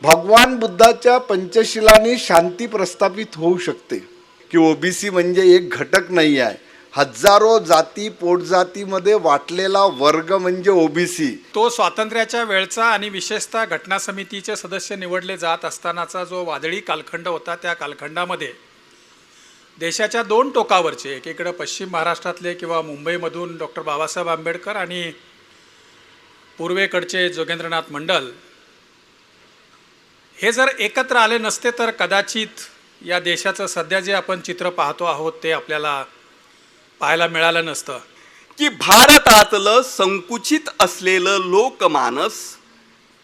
भगवान बुद्धाच्या पंचशिलांनी शांती प्रस्थापित होऊ शकते की ओबीसी म्हणजे एक घटक नाही आहे, हजारो जाती पोटजातीमध्ये वाटलेला वर्ग म्हणजे ओबीसी. तो स्वातंत्र्याच्या वेळचा आणि विशेषतः घटना समितीचे सदस्य निवडले जात असतानाचा जो वादळी कालखंड होता, त्या कालखंडामध्ये देशाच्या दोन टोकावरचे, एकीकडे पश्चिम महाराष्ट्रातले किंवा मुंबईमधून डॉक्टर बाबासाहेब आंबेडकर आणि पूर्वेकडचे जोगेंद्रनाथ मंडल हे जर एकत्र आले नसते तर कदाचित या देशाचं सध्या जे आपण चित्र पाहतो आहोत ते आपल्याला पाहायला मिळालं नसतं. की भारतातलं संकुचित असलेलं लोकमानस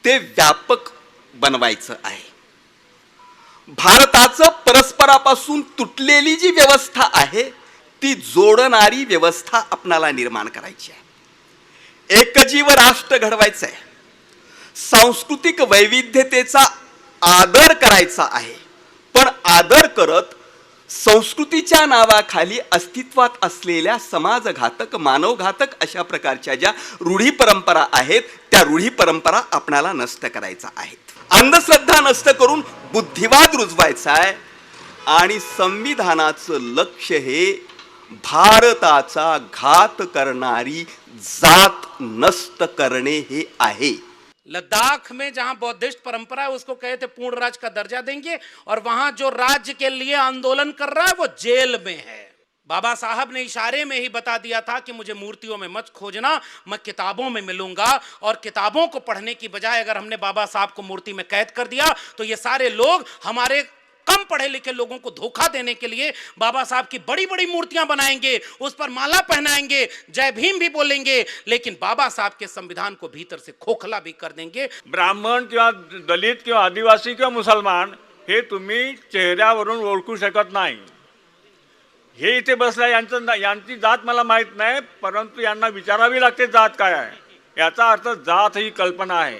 ते व्यापक बनवायचं आहे. भारताचं परस्परापासून तुटलेली जी व्यवस्था आहे ती जोडणारी व्यवस्था आपणाला निर्माण करायची आहे. एकजीव राष्ट्र घडवायचं आहे. सांस्कृतिक वैविध्यतेचा आदर करायचा आहे, पण आदर करत संस्कृतीच्या नावाखाली अस्तित्वात असलेल्या समाजघातक मानवघातक अशा प्रकारच्या ज्या रूढी परंपरा आहेत त्या रूढी परंपरा आपणाला नष्ट करायचा आहेत. अंधश्रद्धा नष्ट करून बुद्धिवाद रुजवायचा आहे आणि संविधानाचं लक्ष हे भारताचा घात करणारी जात नष्ट करणे हे आहे. लद्दाख में जहां बौद्धिस्ट परंपरा है उसको कहे थे पूर्ण राज्य का दर्जा देंगे, और वहां जो राज्य के लिए आंदोलन कर रहा है वो जेल में है. बाबा साहब ने इशारे में ही बता दिया था कि मुझे मूर्तियों में मत खोजना, मैं किताबों में मिलूंगा. और किताबों को पढ़ने की बजाय अगर हमने बाबा साहब को मूर्ति में कैद कर दिया तो ये सारे लोग हमारे कम पढ़े लिखे लोगों को धोखा देने के लिए बाबा साहब की बड़ी बड़ी मूर्तियां बनाएंगे, उस पर माला पहनाएंगे, जय भीम भी बोलेंगे, लेकिन बाबा साहब के संविधान को भीतर से खोखला भी कर देंगे. ब्राह्मण किंवा दलित किंवा आदिवासी किंवा मुसलमान हे तुम्ही चेहऱ्यावरून ओळखू शकत नाही. हे इथे बसला यांची जात मला माहीत नाही, परंतु यांना विचारावी लागते जात काय आहे. याचा अर्थ जात ही कल्पना आहे.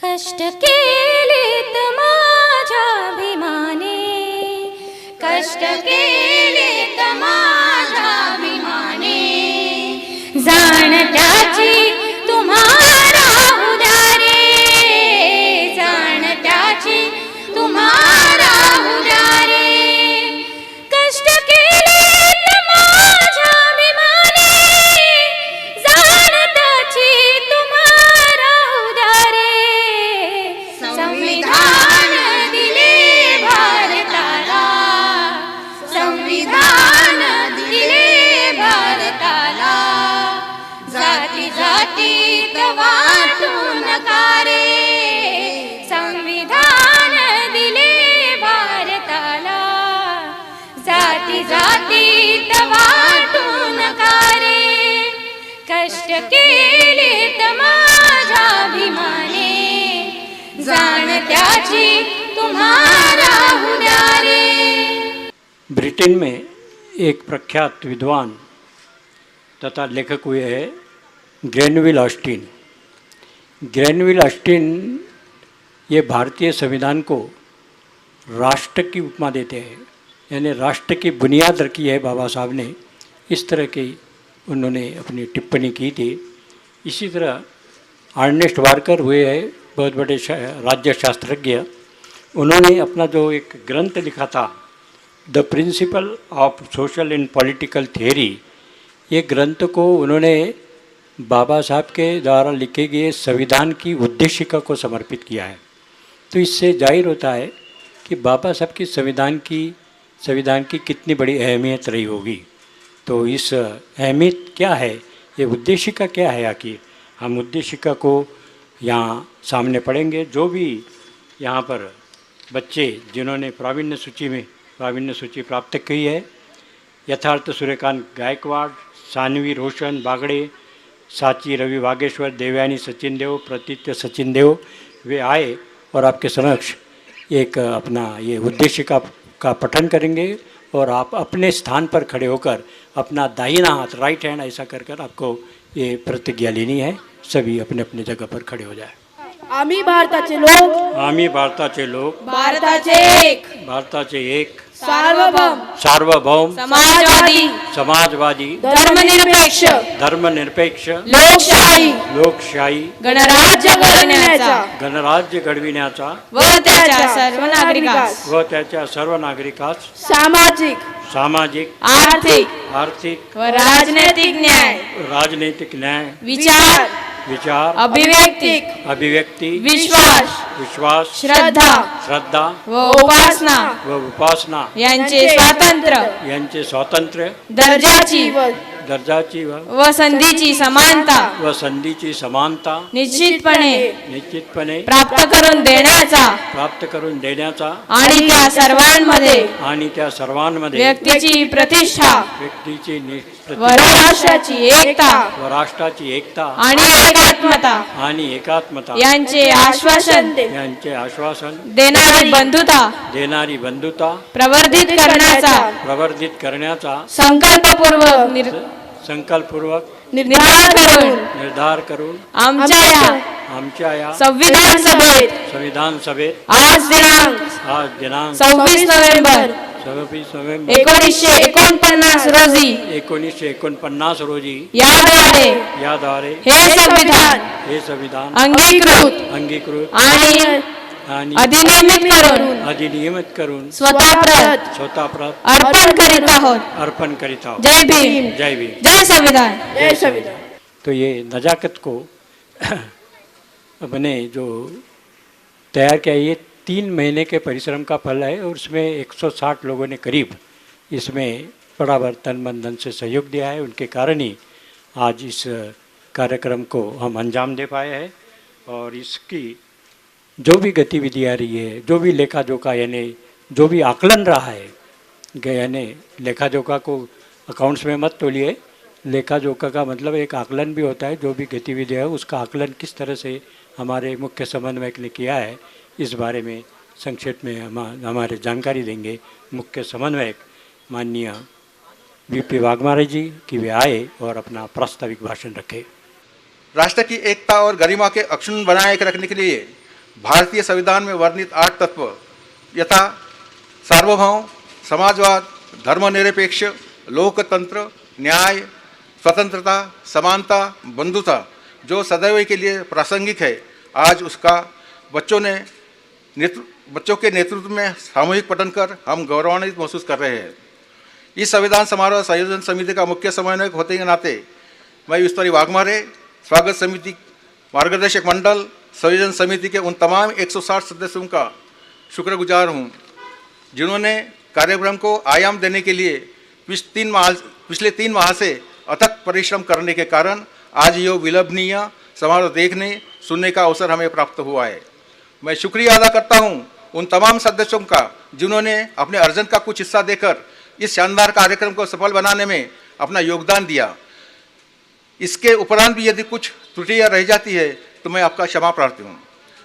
कष्ट केलेत माझ्याभिमाने, कष्ट केलेत माझ्याभिमाने, जाण त्याची तुम्हाला उदारे, जाण त्याची तुम्हाला उदारे. कष्ट केलेत माझ्याभिमाने, जाण त्याची तुम्हाला उदारे. संविधान दिले भारताला, संविधान दिले भारताला, जाती जातीत वाटू नका रे. संविधान दिले भारताला, जाती जातीत वाटू नका रे. कष्ट केलेत माझ्याभिमाने, जाण त्याची तुम्हारा उदारे. ब्रिटेन में एक प्रख्यात विद्वान तथा लेखक हुए हैं ग्रेनविल ऑस्टिन. ग्रेनविल ऑस्टिन ये भारतीय संविधान को राष्ट्र की उपमा देते हैं, यानी राष्ट्र की बुनियाद रखी है बाबा साहब ने. इस तरह की उन्होंने अपनी टिप्पणी की थी. इसी तरह अर्नेस्ट वारकर हुए हैं बहुत बड़े राज्यशास्त्रज्ञ. उन्होंने अपना जो एक ग्रंथ लिखा था the principle of social end political theory, ये ग्रंथ को उन्होंने बाबा साहब के द्वारा लिखे गए संविधान की उद्देशिका को समर्पित किया है. तो इससे जाहिर होता है कि बाबा साहब की संविधान की कितनी बड़ी अहमियत रही होगी. तो इस अहमियत क्या है, ये उद्देशिका क्या है आखिर, हम उद्देशिका को यहाँ सामने पढ़ेंगे. जो भी यहाँ पर बच्चे जिन्होंने प्रावीण्य सूची प्राप्त की है, यथार्थ सूर्यकांत गायकवाड़, सानवी रोशन बागड़े, साची रवि वागेश्वर, देवयानी सचिन देव, प्रतीत्य सचिन देव, वे आए और आपके समक्ष एक अपना ये उद्देश्य का पठन करेंगे और आप अपने स्थान पर खड़े होकर अपना दाहिना हाथ राइट हैंड ऐसा कर कर आपको ये प्रतिज्ञा लेनी है। सभी अपने अपने जगह पर खड़े हो जाए। आम्ही भारताचे लोक, आम्ही भारताचे लोक, भारताचे एक भारताचे एक सार्वभौम सार्वभौम समाजवादी समाजवादी धर्मनिरपेक्ष धर्मनिरपेक्ष लोकशाही लोकशाही गणराज्य घडविण्याचा गणराज्य घडविण्याचा व त्याच्या सर्व नागरिकास व त्याच्या सर्व नागरिकास सामाजिक सामाजिक आर्थिक आर्थिक व राजनैतिक न्याय राजनैतिक न्याय विचार विचार अभिव्यक्तिक अभिव्यक्ती विश्वास विश्वास श्रद्धा श्रद्धा व उपासना व उपासना यांचे स्वातंत्र्य यांचे स्वातंत्र्य दर्जाची दर्जाची व संधीची समानता व संधीची समानता निश्चितपणे निश्चितपणे प्राप्त करून देण्याचा प्राप्त करून देण्याचा आणि त्या सर्वांमध्ये व्यक्तीची प्रतिष्ठा व्यक्तीची व राष्ट्राची एकता व राष्ट्राची एकता आणि एकात्मता आणि एकात्मता यांचे आश्वासन यांचे आश्वासन देणारी देणारी बंधुता प्रवर्धित करण्याचा संकल्पपूर्वक निर्धार करून आमच्या या संविधान सभेत आज दिनांक 26 नोव्हेंबर 26 1949 रोजी 1949 रोजी याद्वारे हे हे संविधान अंगीकृत आणि अधिनियमित करून स्वतः अर्पण करीत आहोत। जय भीम, जय भीम, जय संविधान। तो ये नजाकत को अपने जो तैयार किया, ये 3 महीने के परिश्रम का फल है और उसमें 160 लोगों ने करीब इसमें बराबर तन मन धन से सहयोग दिया है। उनके कारण ही आज इस कार्यक्रम को हम अंजाम दे पाए हैं और इसकी जो भी गतिविधि आ रही है, जो भी लेखा जोखा यानी जो भी आकलन रहा है, यानी लेखा जोखा को अकाउंट्स में मत तोलिए, लेखा जोखा का मतलब एक आकलन भी होता है। जो भी गतिविधि है उसका आकलन किस तरह से हमारे मुख्य समन्वयक ने किया है, इस बारे में संक्षेप में हमारे जानकारी देंगे मुख्य समन्वयक माननीय वीपी वाघमारे जी कि वे आए और अपना प्रास्ताविक भाषण रखे। राष्ट्र की एकता और गरिमा के अक्षुण्ण बनाए रखने के लिए भारतीय संविधान में वर्णित 8 तत्व यथा सार्वभौम, समाजवाद, धर्मनिरपेक्ष, लोकतंत्र, न्याय, स्वतंत्रता, समानता, बंधुता जो सदैव के लिए प्रासंगिक है, आज उसका बच्चों के नेतृत्व में सामूहिक पठन कर हम गौरवान्वित महसूस कर रहे हैं। इस संविधान समारोह संयोजन समिति का मुख्य समन्वयक होते के नाते मैं विस्तारी वाघमारे, स्वागत समिति, मार्गदर्शक मंडल, संयोजन समिति के उन तमाम 160 सदस्यों का शुक्रगुजार हूँ जिन्होंने कार्यक्रम को आयाम देने के लिए पिछले 3 माह से अथक परिश्रम करने के कारण आज यह विलंबनीय समारोह देखने सुनने का अवसर हमें प्राप्त हुआ है। मैं शुक्रिया अदा करता हूँ उन तमाम सदस्यों का जिन्होंने अपने अर्जन का कुछ हिस्सा देकर इस शानदार कार्यक्रम को सफल बनाने में अपना योगदान दिया। इसके उपरांत भी यदि कुछ त्रुटियाँ रह जाती है तो मैं आपका क्षमा प्रार्थी हूँ।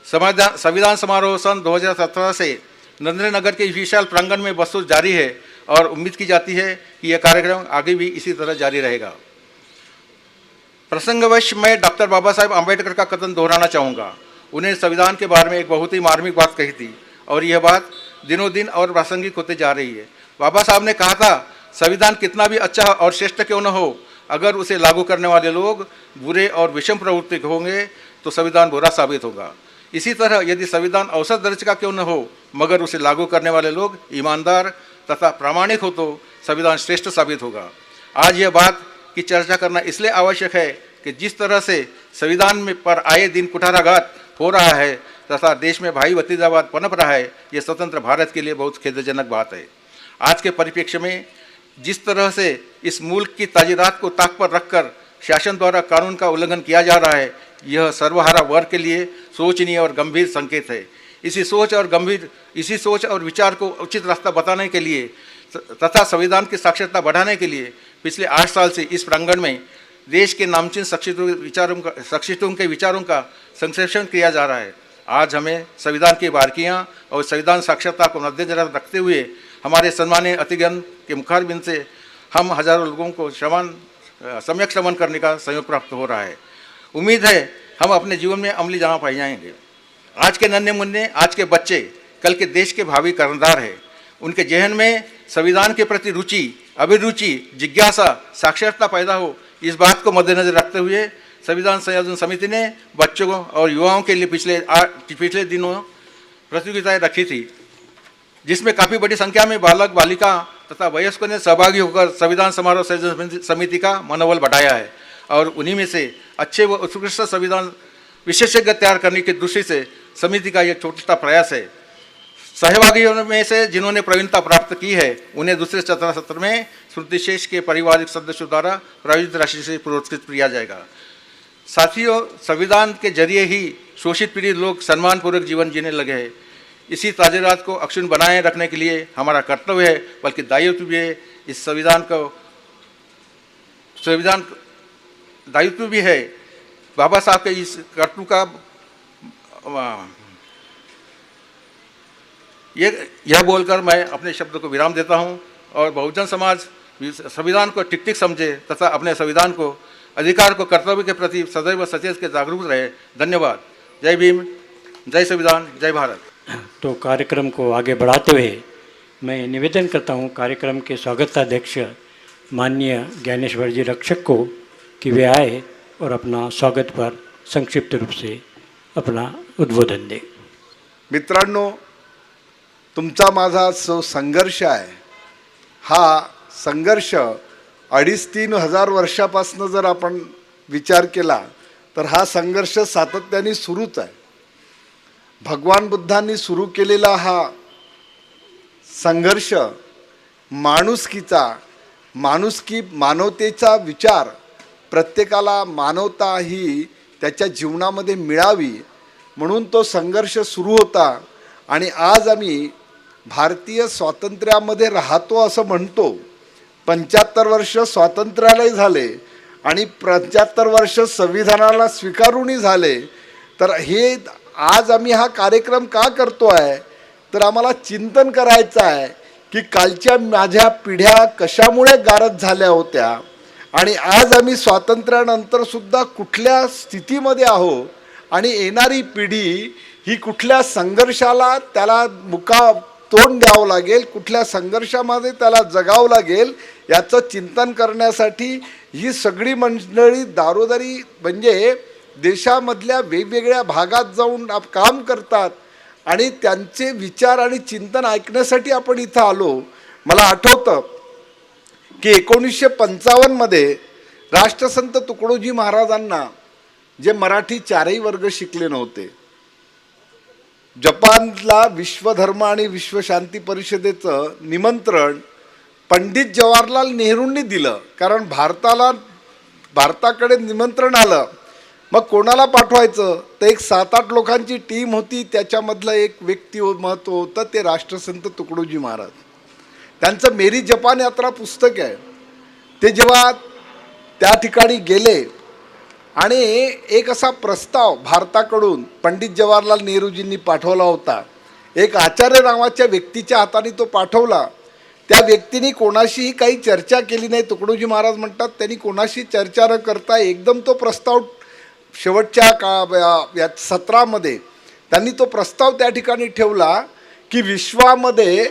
संविधान समारोह सन 2017 से नरेंद्र के विशाल प्रांगण में बस्तुर जारी है और उम्मीद की जाती है कि यह कार्यक्रम आगे भी इसी तरह जारी रहेगा। प्रसंगवश मैं डॉक्टर बाबा साहेब आम्बेडकर का कथन दोहराना चाहूँगा। उन्हें संविधान के बारे में एक बहुत ही मार्मिक बात कही थी और यह बात दिनों दिन और प्रासंगिक होते जा रही है। बाबा साहब ने कहा था, संविधान कितना भी अच्छा और श्रेष्ठ क्यों न हो, अगर उसे लागू करने वाले लोग बुरे और विषम प्रवृत्ति के होंगे तो संविधान बुरा साबित होगा। इसी तरह यदि संविधान औसत दर्जे का क्यों न हो, मगर उसे लागू करने वाले लोग ईमानदार तथा प्रामाणिक हो तो संविधान श्रेष्ठ साबित होगा। आज यह बात की चर्चा करना इसलिए आवश्यक है कि जिस तरह से संविधान में पर आए दिन कुठाराघात हो रहा है तथा देश में भाई भतीजावाद पनप रहा है, यह स्वतंत्र भारत के लिए बहुत खेदजनक बात है। आज के परिप्रेक्ष्य में जिस तरह से इस मुल्क की ताजीरात को ताक पर रखकर शासन द्वारा कानून का उल्लंघन किया जा रहा है, यह सर्वहारा वर्ग के लिए सोचनीय और गंभीर संकेत है। इसी सोच और विचार को उचित रास्ता बताने के लिए तथा संविधान की साक्षरता बढ़ाने के लिए पिछले 8 साल से इस प्रांगण में देश के नामचीन शख्सियतों के विचारों का संश्लेषण किया जा रहा है। आज हमें संविधान की बारीकियां और संविधान साक्षरता को मद्देनजर रखते हुए हमारे सम्मानीय अतिगण के मुखारबिंद से हम हजारों लोगों को सम्यक श्रवण करने का सहयोग प्राप्त हो रहा है। उम्मीद है हम अपने जीवन में अमली जमा पाए जाएंगे। आज के नन्हे मुन्ने, आज के बच्चे कल के देश के भावी कर्णधार हैं। उनके जहन में संविधान के प्रति रुचि, अभिरुचि, जिज्ञासा, साक्षरता पैदा हो, इस बात को मद्देनजर रखते हुए संविधान संयोजन समिति ने बच्चों और युवाओं के लिए पिछले दिनों प्रतियोगिताएं रखी थी, जिसमें काफ़ी बड़ी संख्या में बालक, बालिका तथा वयस्कों ने सहभागी होकर संविधान समारोह संयोजन समिति का मनोबल बढ़ाया है। और उन्हीं में से अच्छे व उत्कृष्ट संविधान विशेषज्ञ तैयार करने की दृष्टि से समिति का यह छोटा प्रयास है। सहभागियों में से जिन्होंने प्रवीणता प्राप्त की है उन्हें दूसरे सत्र में श्रुतिशेष के पारिवारिक सदस्यों द्वारा प्रायोजित राशि से पुरस्कृत किया जाएगा। साथियों, संविधान के जरिए ही शोषित पीड़ित लोग सम्मानपूर्वक जीवन जीने लगे हैं। इसी ताज़ेरात को अक्षुण्ण बनाए रखने के लिए हमारा कर्तव्य है, बल्कि दायित्व भी है। इस संविधान दायित्व भी है। बाबा साहब के इस कर्तव्य का यह बोलकर मैं अपने शब्द को विराम देता हूं और बहुजन समाज संविधान को ठीक ठीक समझे तथा अपने संविधान को, अधिकार को, कर्तव्य के प्रति सदैव सचेत के जागरूक रहे। धन्यवाद। जय भीम, जय संविधान, जय भारत। तो कार्यक्रम को आगे बढ़ाते हुए मैं निवेदन करता हूं कार्यक्रम के स्वागताध्यक्ष माननीय ज्ञानेश्वर जी रक्षक को कि वे आए और अपना स्वागत पर संक्षिप्त रूप से अपना उद्बोधन दे। मित्रांनो, तुमचा माझा जो संघर्ष आहे, हा संघर्ष 2,500-3 हजार वर्षापासून जर आपण विचार केला तर हा संघर्ष सातत्याने सुरूच आहे। भगवान बुद्धांनी सुरू केलेला हा संघर्ष मानवतेचा विचार, प्रत्येकाला मानवता ही त्याच्या जीवनामध्ये मिळावी म्हणून तो संघर्ष सुरू होता। आणि आज आम्ही भारतीय स्वातंत्र्यामध्ये राहतो असं म्हणतो। 75 वर्ष स्वातंत्र्यालाही झाले आणि 75 वर्ष संविधानाला स्वीकारूनही झाले। तर हे आज आम्ही हा कार्यक्रम का करतो आहे, तर आम्हाला चिंतन करायचं आहे की कालच्या माझ्या पिढ्या कशामुळे गारद झाल्या होत्या आणि आज आम्ही स्वातंत्र्यानंतर सुद्धा कुठल्या स्थितीमध्ये आहो आणि येणारी पिढी ही कुठल्या संघर्षाला त्याला तोंड द्यावं लागेल, कुठल्या संघर्षामध्ये त्याला जगावं लागेल, याचं चिंतन करण्यासाठी ही सगळी मंडळी दारोदारी म्हणजे देशामधल्या वेगवेगळ्या भागात जाऊन काम करतात आणि त्यांचे विचार आणि चिंतन ऐकण्यासाठी आपण इथं आलो। मला आठवतं की 1955 मध्ये राष्ट्रसंत तुकडोजी महाराजांना जे मराठी 4ही वर्ग शिकले नव्हते, जपानला विश्वधर्म आणि विश्वशांती परिषदेचं निमंत्रण पंडित जवाहरलाल नेहरूंनी दिलं। कारण भारताकडे निमंत्रण आलं, मग कोणाला पाठवायचं, तर एक 7-8 लोकांची टीम होती, त्याच्यामधलं एक व्यक्तिमत्व होतं ते राष्ट्रसंत तुकडोजी महाराज। त्यांचं मेरी जपान यात्रा पुस्तक आहे। ते जेव्हा त्या ठिकाणी गेले आणि एक असा प्रस्ताव भारताकडून पंडित जवाहरलाल नेहरूजींनी पाठवला होता, एक आचार्य नावाच्या व्यक्तीच्या हाताने तो पाठवला। त्या व्यक्तीने कोणाशीही काही चर्चा केली नाही। तुकडोजी महाराज म्हणतात त्यांनी कोणाशी चर्चा न करता एकदम तो प्रस्ताव शेवटच्या सत्रामध्ये त्यांनी तो प्रस्ताव त्या ठिकाणी ठेवला की विश्वामध्ये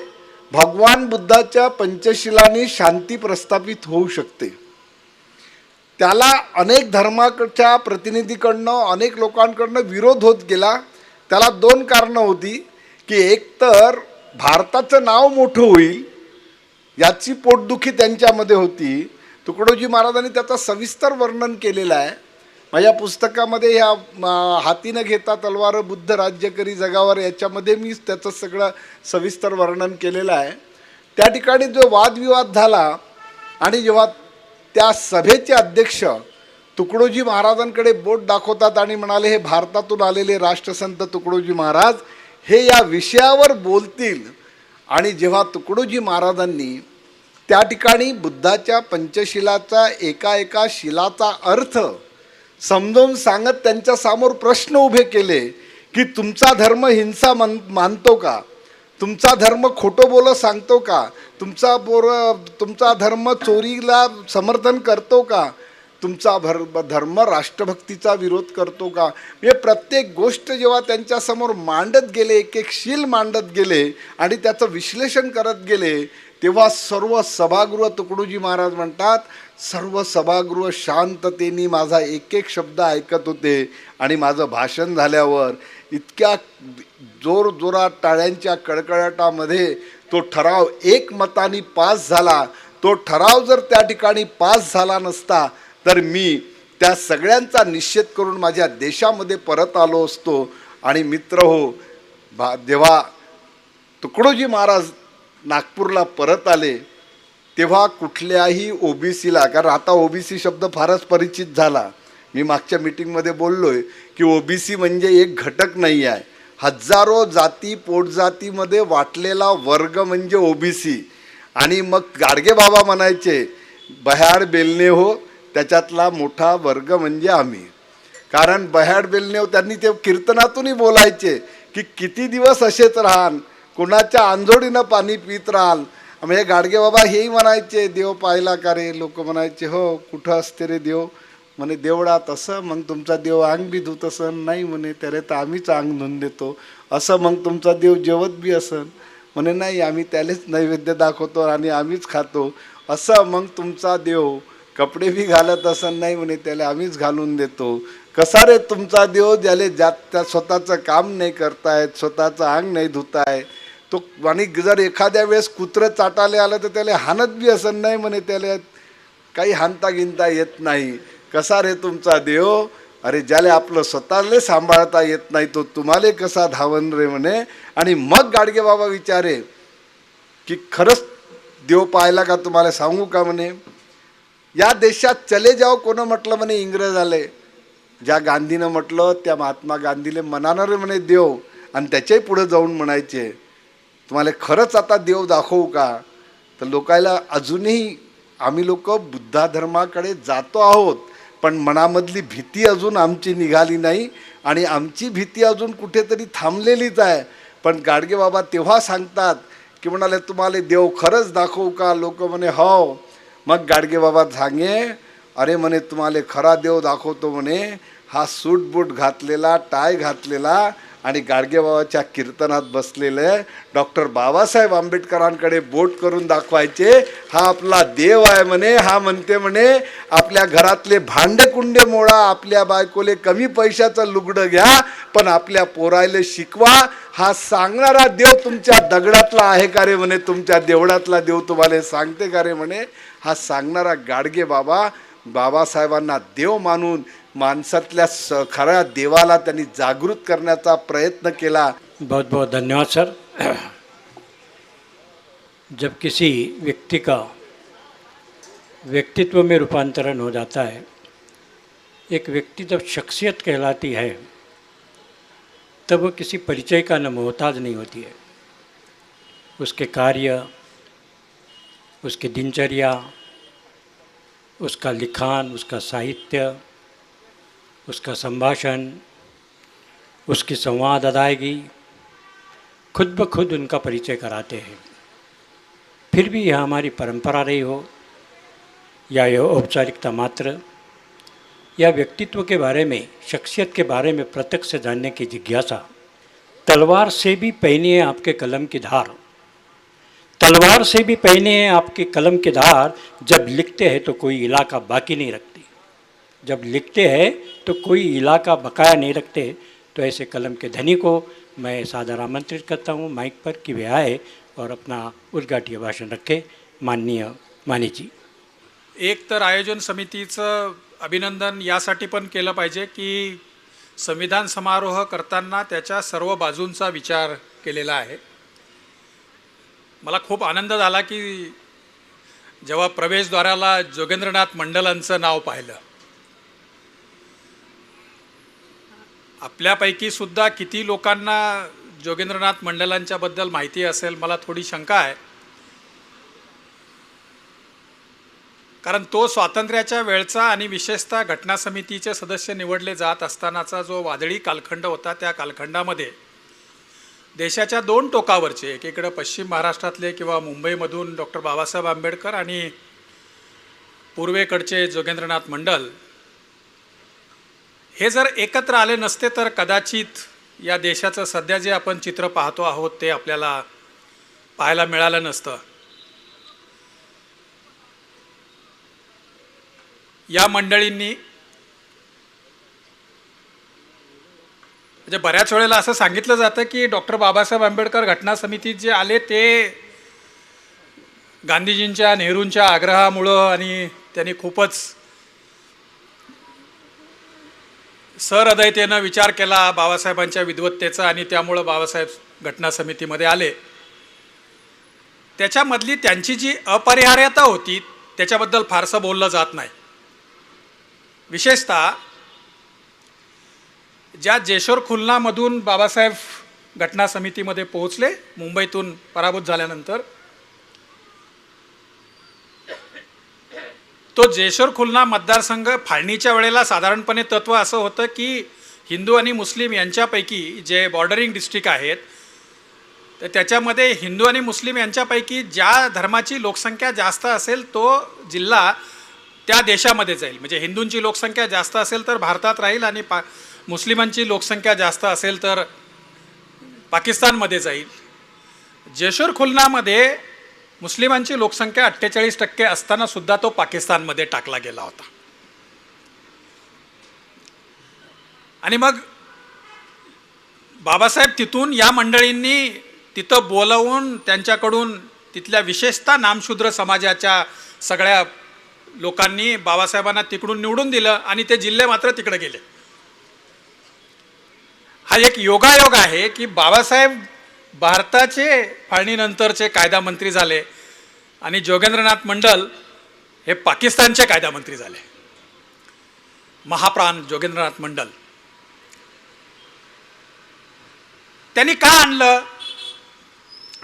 भगवान बुद्धाच्या पंचशिलांनी शांती प्रस्थापित होऊ शकते। त्याला अनेक धर्माच्या प्रतिनिधीकडनं, अनेक लोकांकडनं विरोध होत गेला। त्याला 2 कारणं होती की एक तर भारताचं नाव मोठं होईल याची पोटदुखी त्यांच्यामध्ये होती। तुकडोजी महाराजांनी त्याचं सविस्तर वर्णन केलेलं आहे माझ्या पुस्तकामध्ये। ह्या हातीनं घेता तलवार बुद्ध राज्य करी जगावर याच्यामध्ये मी त्याचं सगळं सविस्तर वर्णन केलेलं आहे। त्या ठिकाणी जो वादविवाद झाला आणि जेव्हा त्या सभेचे अध्यक्ष तुकडोजी महाराजांकडे बोट दाखवतात आणि म्हणाले हे भारतातून आलेले राष्ट्रसंत तुकडोजी महाराज हे या विषयावर बोलतील। आणि जेव्हा तुकडोजी महाराजांनी त्या ठिकाणी बुद्धाच्या पंचशिलाचा एका एका शिलाचा अर्थ समजावून सांगत त्यांच्यासमोर प्रश्न उभे केले की तुमचा धर्म हिंसा मानतो का, तुमचा धर्म खोटं बोलत सांगतो का, तुमचा धर्म चोरीला समर्थन करतो का, तुमचा धर्म राष्ट्रभक्तीचा विरोध करतो का. हे प्रत्येक गोष्ट जेव्हा त्यांच्यासमोर मांडत गेले, एक एक शील मांडत गेले आणि त्याचं विश्लेषण करत गेले, तेव्हा सर्व सभागृह, तुकडोजी महाराज म्हणतात, सर्व सभागृह शांततेने माझा एक एक शब्द ऐकत होते. आणि माझं भाषण झाल्यावर इतक्या जोरजोरात टाळ्यांच्या कडकडाटामध्ये तो ठराव एकमताने पास झाला. तो ठराव जर त्या ठिकाणी पास झाला नसता तर मी त्या सगळ्यांचा निषेध करून माझ्या देशामध्ये परत आलो असतो. आणि मित्र हो, जेव्हा तुकडोजी महाराज नागपूरला परत आले तेव्हा कुठल्याही ओबीसीला, कारण आता ओबीसी शब्द फारच परिचित झाला, मी मागच्या मीटिंगमध्ये बोललो आहे की ओबीसी म्हणजे एक घटक नाही आहे, हजारो जाती पोटजातीमध्ये वाटलेला वर्ग म्हणजे ओबीसी. आणि मग गाडगे बाबा म्हणायचे बह्याड बेलने हो, त्याच्यातला मोठा वर्ग म्हणजे आम्ही. कारण बह्याड बेलने हो, त्यांनी ते कीर्तनातूनही बोलायचे की किती दिवस असेच राहान, कोणाच्या आंजोडीनं पाणी पित राहाल. म्हणजे गाडगे बाबा हेही म्हणायचे देव पाहिला का रे, लोक म्हणायचे हो कुठं असते रे देव, म्हणे देवळात. असं मग तुमचा देव अंग बी धुत असन, नाही म्हणे त्याला तर आम्हीच अंग धुवून देतो. असं मग तुमचा देव जेवत बी असन, म्हणे नाही आम्ही त्यालाच नैवेद्य दाखवतो आणि आम्हीच खातो. असं मग तुमचा देव कपडे बी घालत असन, नाही म्हणे त्याला आम्हीच घालून देतो. कसा रे तुमचा देव, ज्याले त्या स्वतःचं काम नाही करतायत, स्वतःचं अंग नाही धुताय तो. आणि जर एखाद्या वेळेस कुत्रं चाटाले आलं तर त्याला हाणत बी असन, नाही म्हणे त्याला काही हाणता गिनता येत नाही. कसा रे तुमचा देव, अरे ज्याला आपलं स्वतःला सांभाळता येत नाही तो तुम्हाला कसा धावन रे म्हणे. आणि मग गाडगे बाबा विचारे की खरंच देव पाहिला का, तुम्हाला सांगू का म्हणे, या देशात चले जाओ कोणं म्हटलं म्हणे, इंग्रज आले. ज्या गांधीनं म्हटलं त्या महात्मा गांधीले म्हणाणार रे म्हणे देव, आणि त्याच्याही पुढे जाऊन म्हणायचे तुम्हाला खरंच आता देव दाखवू का. तर लोकायला अजूनही आम्ही लोक बुद्धा धर्माकडे जातो आहोत, पण मनामधली भीती अजून आमची निघाली नाही आणि आमची भीती अजून कुठेतरी थांबलेलीच आहे. पण गाडगे बाबा तेव्हा सांगतात की म्हणाले तुम्हाला देव खरंच दाखवू का. लोक म्हणे हो. मग गाडगे बाबा सांगे अरे म्हणे तुम्हाला खरा देव दाखवतो म्हणे, हा सूट बूट घातलेला, टाय घातलेला आणि गाडगेबाबाच्या कीर्तनात बसलेले डॉक्टर बाबासाहेब आंबेडकरांकडे बोट करून दाखवायचे, हा आपला देव आहे म्हणे. हा म्हणते म्हणे आपल्या घरातले भांडे कुंडे मोडा, आपल्या बायकोले कमी पैशाचं लुगडं घ्या, पण आपल्या पोरायले शिकवा. हा सांगणारा देव तुमच्या दगडातला आहे का रे म्हणे, तुमच्या देवळातला देव तुम्हाला सांगते का रे म्हणे. हा सांगणारा गाडगे बाबा बाबासाहेबांना देव मानून माणसातल्या खऱ्या देवाला त्यांनी जागृत करण्याचा प्रयत्न केला. बहुत बहुत धन्यवाद सर. जब किसी व्यक्ति का व्यक्तित्व में रूपांतरण हो जाता है, एक व्यक्ति जब शख्सियत कहलाती है तब वो किसी परिचय का न मोहताज नहीं होती है. उसके कार्य, उसकी दिनचर्या, उसका लिखान, उसका साहित्य, उसका संभाषण, उसकी संवाद अदायगी खुद ब खुद उनका परिचय कराते हैं. फिर भी यह हमारी परंपरा रही हो या यह औपचारिकता मात्र, या व्यक्तित्व के बारे में, शख्सियत के बारे में प्रत्यक्ष जानने की जिज्ञासा. तलवार से भी पैनी है आपके कलम की धार, तलवार से भी पैनी है आपके कलम की धार. जब लिखते हैं तो कोई इलाका बाकी नहीं रखती, जब लिखते हैं तो कोई इलाका बकाया नहीं रखते. तो ऐसे कलम के धनी को मैं सादर आमंत्रित करता हूँ माइक पर कि वे आए और अपना उद्घाटनीय भाषण रखे. माननीय माने जी. एक तर आयोजन समितीचं अभिनंदन यासाठी पण केलं पाहिजे की संविधान समारोह करताना त्याच्या सर्व बाजूंचा विचार केलेला आहे. मला खूप आनंद झाला की जेव्हा प्रवेशद्वाराला जोगेंद्रनाथ मंडलांचं नाव पाहिलं. आपल्यापैकी सुद्धा किती लोकांना जोगेंद्रनाथ मंडलांच्या बद्दल माहिती असेल, मला थोडी शंका आहे. कारण तो स्वातंत्र्याच्या वेळचा आणि विशेषतः घटना समितीचे सदस्य निवडले जात असतानाचा जो वादळी कालखंड होता, त्या कालखंडामध्ये देशाच्या दोन टोकावरचे, एकीकडे पश्चिम महाराष्ट्रातले किंवा मुंबईमधून डॉक्टर बाबासाहेब आंबेडकर आणि पूर्वेकडचे जोगेंद्रनाथ मंडल हे जर एकत्र आले नसते तर कदाचित या देशाचं सध्या जे आपण चित्र पाहतो आहोत ते आपल्याला पाहायला मिळालं नसतं. या मंडळींनी म्हणजे बऱ्याच वेळेला असं सांगितलं जातं की डॉक्टर बाबासाहेब आंबेडकर घटना समितीत जे आले ते गांधीजींच्या नेहरूंच्या आग्रहामुळं आणि त्यांनी खूपच सहृदयतेनं विचार केला बाबासाहेबांच्या विद्वत्तेचा आणि त्यामुळं बाबासाहेब घटना समितीमध्ये आले. त्याच्यामधली त्यांची जी अपरिहार्यता होती त्याच्याबद्दल फारसं बोललं जात नाही. विशेषतः ज्या जेशोर खुलनामधून बाबासाहेब घटना समितीमध्ये पोहोचले मुंबईतून पराभूत झाल्यानंतर, तो जेशोर खुलना मतदारसंघ फाळणीच्या वेळेला साधारणपणे तत्त्व असं होतं की हिंदू आणि मुस्लिम यांच्यापैकी जे बॉर्डरिंग डिस्ट्रिक्ट आहेत तर त्याच्यामध्ये हिंदू आणि मुस्लिम यांच्यापैकी ज्या धर्माची लोकसंख्या जास्त असेल तो जिल्हा त्या देशामध्ये जाईल. म्हणजे हिंदूंची लोकसंख्या जास्त असेल तर भारतात राहील आणि मुस्लिमांची लोकसंख्या जास्त असेल तर पाकिस्तानमध्ये जाईल. जेशोर खुलनामध्ये मुस्लिमांची लोकसंख्या 48% असताना सुद्धा तो पाकिस्तानमध्ये टाकला गेला होता. आणि मग बाबासाहेब तिथून या मंडळींनी तिथं बोलवून त्यांच्याकडून तिथल्या विशेषतः नामशूद्र समाजाच्या सगळ्या लोकांनी बाबासाहेबांना तिकडून निवडून दिलं आणि ते जिल्हे मात्र तिकडे गेले. हा एक योगायोग आहे की बाबासाहेब भारताचे फाळणीनंतरचे कायदा मंत्री झाले आणि जोगेंद्रनाथ मंडल हे पाकिस्तानचे कायदा मंत्री झाले. महाप्राण जोगेंद्रनाथ मंडल त्यांनी का आणलं,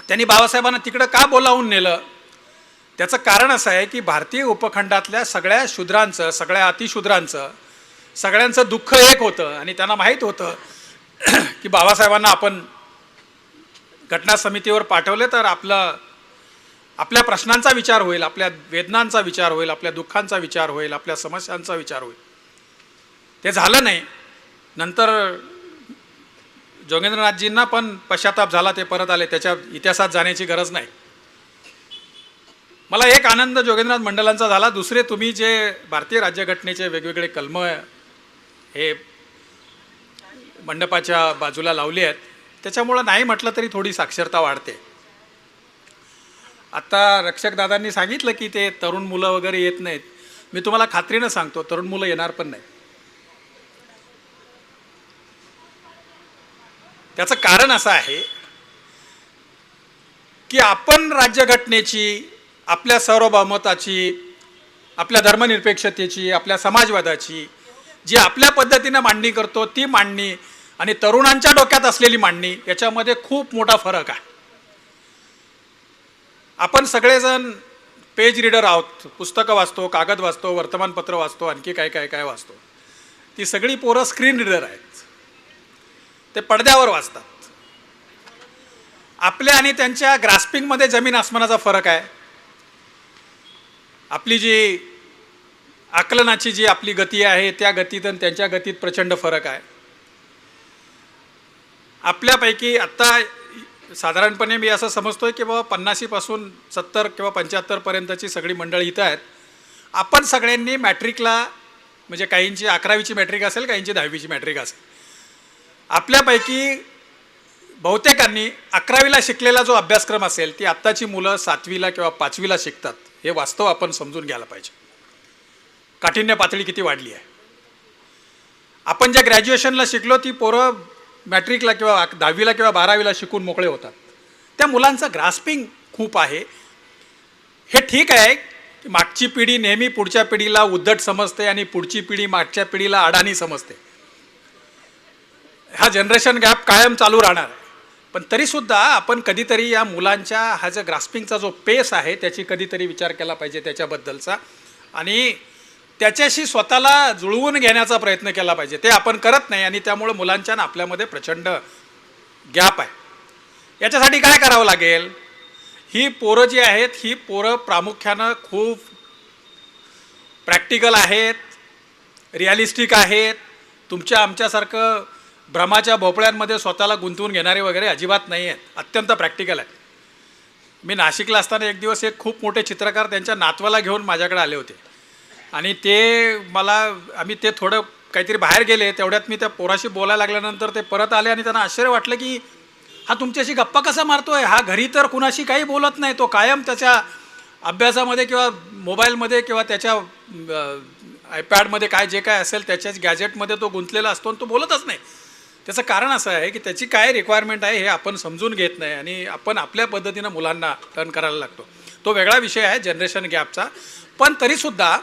त्यांनी बाबासाहेबांना तिकडं का बोलावून नेलं, त्याचं कारण असं आहे की भारतीय उपखंडातल्या सगळ्या शूद्रांचं, सगळ्या अतिशूद्रांचं, सगळ्यांचं दुःख एक होतं आणि त्यांना माहीत होतं की बाबासाहेबांना आपण घटना समितीवर पाठवले तर आपल्या प्रश्नांचा विचार होईल, आपल्या वेदनांचा विचार होईल, आपल्या दुःखांचा विचार होईल, आपल्या समस्यांचा विचार होईल. ते झालं नाही. नंतर जोगेंद्रनाथजींना पण पश्चाताप झाला, ते परत आले. त्याच्या इतिहासात जाण्याची गरज नाही. मला एक आनंद जोगेंद्रनाथ मंडलांचा झाला. दुसरे, तुम्ही जे भारतीय राज्यघटनेचे वेगवेगळे कलम हे मंडपाच्या बाजूला लावली आहेत त्याच्यामुळं नाही म्हटलं तरी थोडी साक्षरता वाढते. आता रक्षकदादांनी सांगितलं की ते तरुण मुलं वगैरे येत नाहीत. मी तुम्हाला खात्रीनं सांगतो तरुण मुलं येणार पण नाही. त्याचं कारण असं आहे की आपण राज्यघटनेची, आपल्या सार्वभौमत्वाची, आपल्या धर्मनिरपेक्षतेची, आपल्या समाजवादाची जी आपल्या पद्धतीनं मांडणी करतो ती मांडणी आणि तरुणांच्या डोक्यात असलेली मांडणी याच्यामध्ये खूप मोठा फरक आहे. आपण सगळेजण पेज रीडर आहोत, पुस्तकं वाचतो, कागद वाचतो, वर्तमानपत्र वाचतो, आणखी काय वाचतो. ती सगळी पोरं स्क्रीन रीडर आहेत, ते पडद्यावर वाचतात. आपल्या आणि त्यांच्या ग्रास्पिंगमध्ये जमीन आसमानाचा फरक आहे. आपली जी आकलनाची जी आपली गती आहे त्या गतीत आणि त्यांच्या गतीत प्रचंड फरक आहे. आपल्यापैकी आत्ता साधारणपणे मी असं समजतोय की बाबा 50पासून 70 किंवा 75पर्यंतची सगळी मंडळी इथं आहेत. आपण सगळ्यांनी मॅट्रिकला, म्हणजे काहींची 11वीची मॅट्रिक असेल, काहींची 10वीची मॅट्रिक असेल. आपल्यापैकी बहुतेकांनी 11वीला शिकलेला जो अभ्यासक्रम असेल ती आत्ताची मुलं 7वीला किंवा 5वीला शिकतात. हे वास्तव आपण समजून घ्यायला पाहिजे. काठिण्य पातळी किती वाढली आहे. आपण ज्या ग्रॅज्युएशनला शिकलो ती पोरं मॅट्रिकला किंवा 10वीला किंवा 12वीला शिकून मोकळे होतात. त्या मुलांचं ग्रास्पिंग खूप आहे. हे ठीक आहे की मागची पिढी नेहमी पुढच्या पिढीला उद्धट समजते आणि पुढची पिढी मागच्या पिढीला अडाणी समजते. हा जनरेशन गॅप कायम चालू राहणार आहे. पण तरीसुद्धा आपण कधीतरी या मुलांच्या हा जो ग्रास्पिंगचा जो पेस आहे त्याची कधीतरी विचार केला पाहिजे त्याच्याबद्दलचा. आणि त्याच्याशी स्वतःला जुळवून घेण्याचा प्रयत्न केला पाहिजे. ते आपण करत नाही आणि त्यामुळं मुलांच्या आणि आपल्यामध्ये प्रचंड गॅप आहे. याच्यासाठी काय करावं लागेल? ही पोरं जी आहेत ही पोरं प्रामुख्यानं खूप प्रॅक्टिकल आहेत, रिअलिस्टिक आहेत. तुमच्या आमच्यासारखं भ्रमाच्या भोपळ्यांमध्ये स्वतःला गुंतवून घेणारे वगैरे अजिबात नाही आहेत, अत्यंत प्रॅक्टिकल आहेत. मी नाशिकला असताना एक दिवस एक खूप मोठे चित्रकार त्यांच्या नातवाला घेऊन माझ्याकडे आले होते आणि आम्ही ते थोडं काहीतरी बाहेर गेले, तेवढ्यात मी त्या पोराशी बोलायला लागल्यानंतर ते परत आले आणि त्यांना आश्चर्य वाटलं की हा तुमच्याशी गप्पा कसा मारतोय, हा घरी तर कुणाशी काही बोलत नाही, तो कायम त्याच्या अभ्यासामध्ये किंवा मोबाईलमध्ये किंवा त्याच्या आयपॅडमध्ये काय जे काय असेल त्याच्याच गॅजेटमध्ये तो गुंतलेला असतो आणि तो बोलतच नाही. त्याचं कारण असं आहे की त्याची काय रिक्वायरमेंट आहे हे आपण समजून घेत नाही आणि आपण आपल्या पद्धतीनं मुलांना टर्न करायला लागतो. तो वेगळा विषय आहे जनरेशन गॅपचा. पण तरीसुद्धा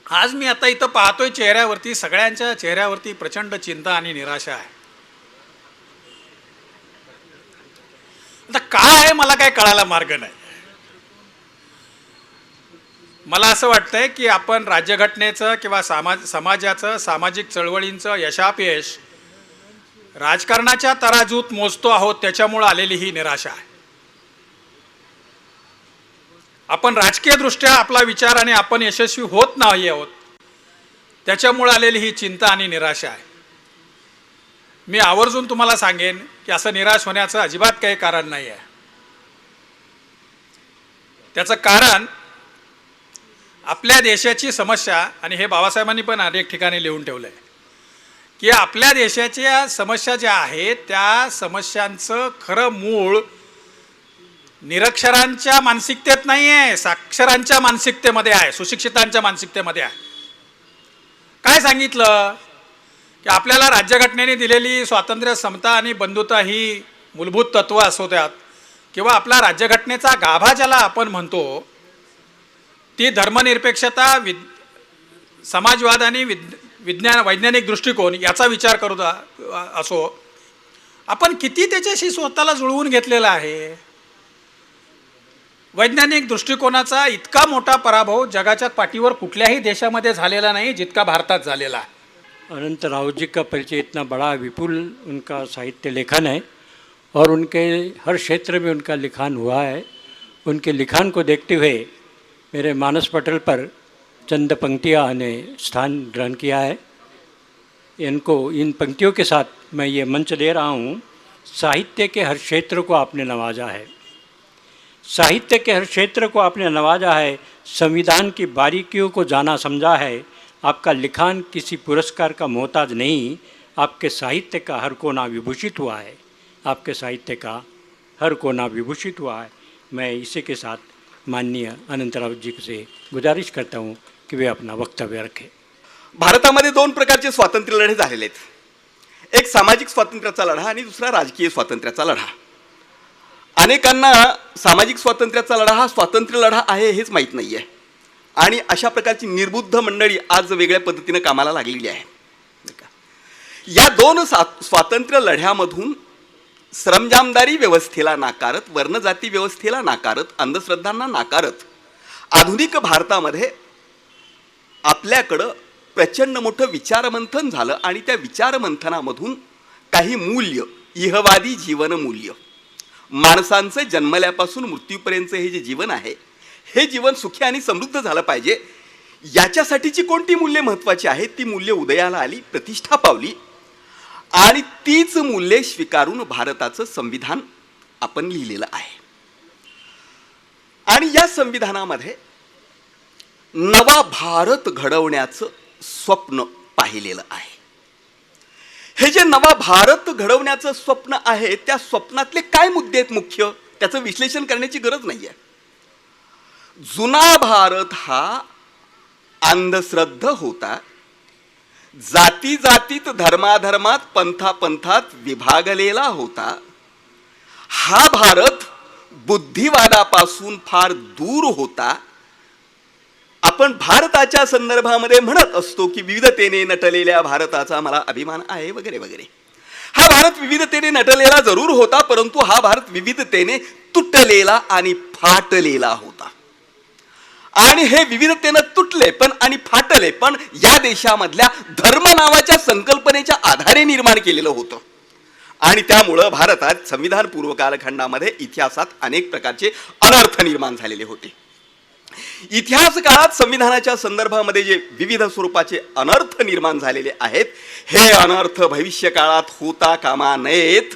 आज मी आता इथं पाहतोय चेहऱ्यावरती, सगळ्यांच्या चेहऱ्यावरती प्रचंड चिंता आणि निराशा आहे. आता काय आहे मला काय कळायला मार्ग नाही. मला असं वाटतंय की आपण राज्यघटनेचं किंवा समाजाचं सामाजिक चळवळींचं यशापयश राजकारणाच्या तराजूत मोजतो आहोत, त्याच्यामुळं आलेली ही निराशा आहे. आपण राजकीयदृष्ट्या आपला विचार आणि आपण यशस्वी होत नाही आहोत, त्याच्यामुळे आलेली ही चिंता आणि निराशा आहे. मी आवर्जून तुम्हाला सांगेन की असं निराश होण्याचं अजिबात काही कारण नाही आहे. त्याचं कारण आपल्या देशाची समस्या, आणि हे बाबासाहेबांनी पण अनेक ठिकाणी लिहून ठेवलं आहे की आपल्या देशाच्या समस्या ज्या आहेत त्या समस्यांचं खरं मूळ निरक्षरांच्या मानसिकतेत नाही आहे, साक्षरांच्या मानसिकतेमध्ये आहे, सुशिक्षितांच्या मानसिकतेमध्ये आहे. काय सांगितलं की आपल्याला राज्यघटनेने दिलेली स्वातंत्र्य, समता आणि बंधुता ही मूलभूत तत्त्व असोत्यात किंवा आपला राज्यघटनेचा गाभा ज्याला आपण म्हणतो ती धर्मनिरपेक्षता, समाजवाद आणि वैज्ञानिक दृष्टिकोन याचा विचार करू असो, आपण किती त्याच्याशी स्वतःला जुळवून घेतलेला आहे. वैज्ञानिक दृष्टिकोनाचा इतका मोठा पराभव जगाच्या पाठीवर कुठल्याही देशामध्ये झालेला नाही जितका भारतात झालेला आहे. अनंत राव जी का परिचय इतना बड़ा विपुल उनका साहित्य लेखन है और उनके हर क्षेत्र में उनका लिखान हुआ है. उनके लिखान को देखते हुए मेरे मानस पटल पर चंद पंक्तियाँ ने स्थान ग्रहण किया है. इन पंक्तियों के साथ मैं ये मंच दे रहा हूँ. साहित्य के हर क्षेत्र को आपने नवाजा है, साहित्य के हर क्षेत्र को आपने नवाजा है, संविधान की बारीकियों को जाना समझा है. आपका लिखान किसी पुरस्कार का मोहताज नहीं, आपके साहित्य का हर कोना विभूषित हुआ है, आपके साहित्य का हर कोना विभूषित हुआ है. मैं इसी के साथ माननीय अनंतराव जी से गुजारिश करता हूँ की वे अपना वक्तव्य रखें. भारतामध्ये दोन प्रकारचे स्वातंत्र्य लढे झालेले आहेत. एक सामाजिक स्वातंत्र्याचा लढा आणि दुसरा राजकीय स्वातंत्र्याचा लढा. अनेकांना सामाजिक स्वातंत्र्याचा लढा हा स्वातंत्र्य लढा आहे हेच माहीत नाही आहे आणि अशा प्रकारची निर्बुद्ध मंडळी आज वेगळ्या पद्धतीनं कामाला लागलेली आहे. या दोन स्वातंत्र्य लढ्यामधून सरंजामदारी व्यवस्थेला नाकारत, वर्णजाती व्यवस्थेला नाकारत, अंधश्रद्धांना नाकारत आधुनिक भारतामध्ये आपल्याकडं प्रचंड मोठं विचारमंथन झालं आणि त्या विचारमंथनामधून काही मूल्य, इहवादी जीवन मूल्य, माणसांचं जन्मल्यापासून मृत्यूपर्यंत हे जे जीवन आहे हे जीवन सुखी आणि समृद्ध झालं पाहिजे, याच्यासाठीची कोणती मूल्ये महत्त्वाची आहेत ती मूल्ये उदयाला आली, प्रतिष्ठा पावली आणि तीच मूल्ये स्वीकारून भारताचं संविधान आपण लिहिलेलं आहे. आणि या संविधानामध्ये नवा भारत घडवण्याचं स्वप्न पाहिलेलं आहे. हे जे नवा भारत घडवण्याचं स्वप्न आहे त्या स्वप्नातले काय मुद्दे आहेत मुख्य, त्याचं विश्लेषण करण्याची गरज नाही आहे. जुना भारत हा अंधश्रद्ध होता, जाती जातीत, धर्माधर्मात, पंथापंथात विभागलेला होता. हा भारत बुद्धिवादापासून फार दूर होता. आपण भारताच्या संदर्भामध्ये म्हणत असतो की विविधतेने नटलेल्या भारताचा मला अभिमान आहे वगैरे वगैरे. हा भारत विविधतेने नटलेला जरूर होता, परंतु हा भारत विविधतेने तुटलेला आणि फाटलेला होता. आणि हे विविधतेनं तुटले पण आणि फाटले पण या देशामधल्या धर्म नावाच्या संकल्पनेच्या आधारे निर्माण केलेलं होतं. आणि त्यामुळं भारतात संविधान पूर्व कालखंडामध्ये इतिहासात अनेक प्रकारचे अनर्थ निर्माण झालेले होते. इतिहास काळात संविधानाच्या संदर्भामध्ये जे विविध स्वरूपाचे अनर्थ निर्माण झालेले आहेत, हे अनर्थ भविष्य काळात होता कामा नयेत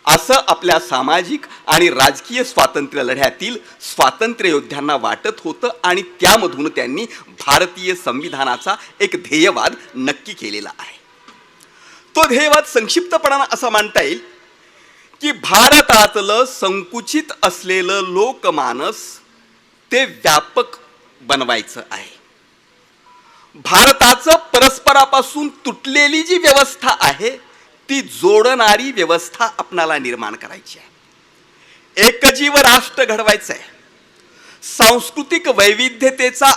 असं आपल्या सामाजिक आणि राजकीय स्वातंत्र्य लढ्यातील स्वातंत्र्य योद्ध्यांना वाटत होतं. आणि त्यामधून त्यांनी भारतीय संविधानाचा एक ध्येयवाद नक्की केलेला आहे. तो ध्येयवाद संक्षिप्तपणानं असा मांडता येईल की भारतातलं संकुचित असलेलं लोकमानस ते व्यापक बनवायचं आहे. भारताचं परस्परापासून तुटलेली जी व्यवस्था आहे ती जोडणारी व्यवस्था आपणाला निर्माण करायची आहे. एकजीव राष्ट्र घडवायचं आहे. सांस्कृतिक वैविध्यतेचा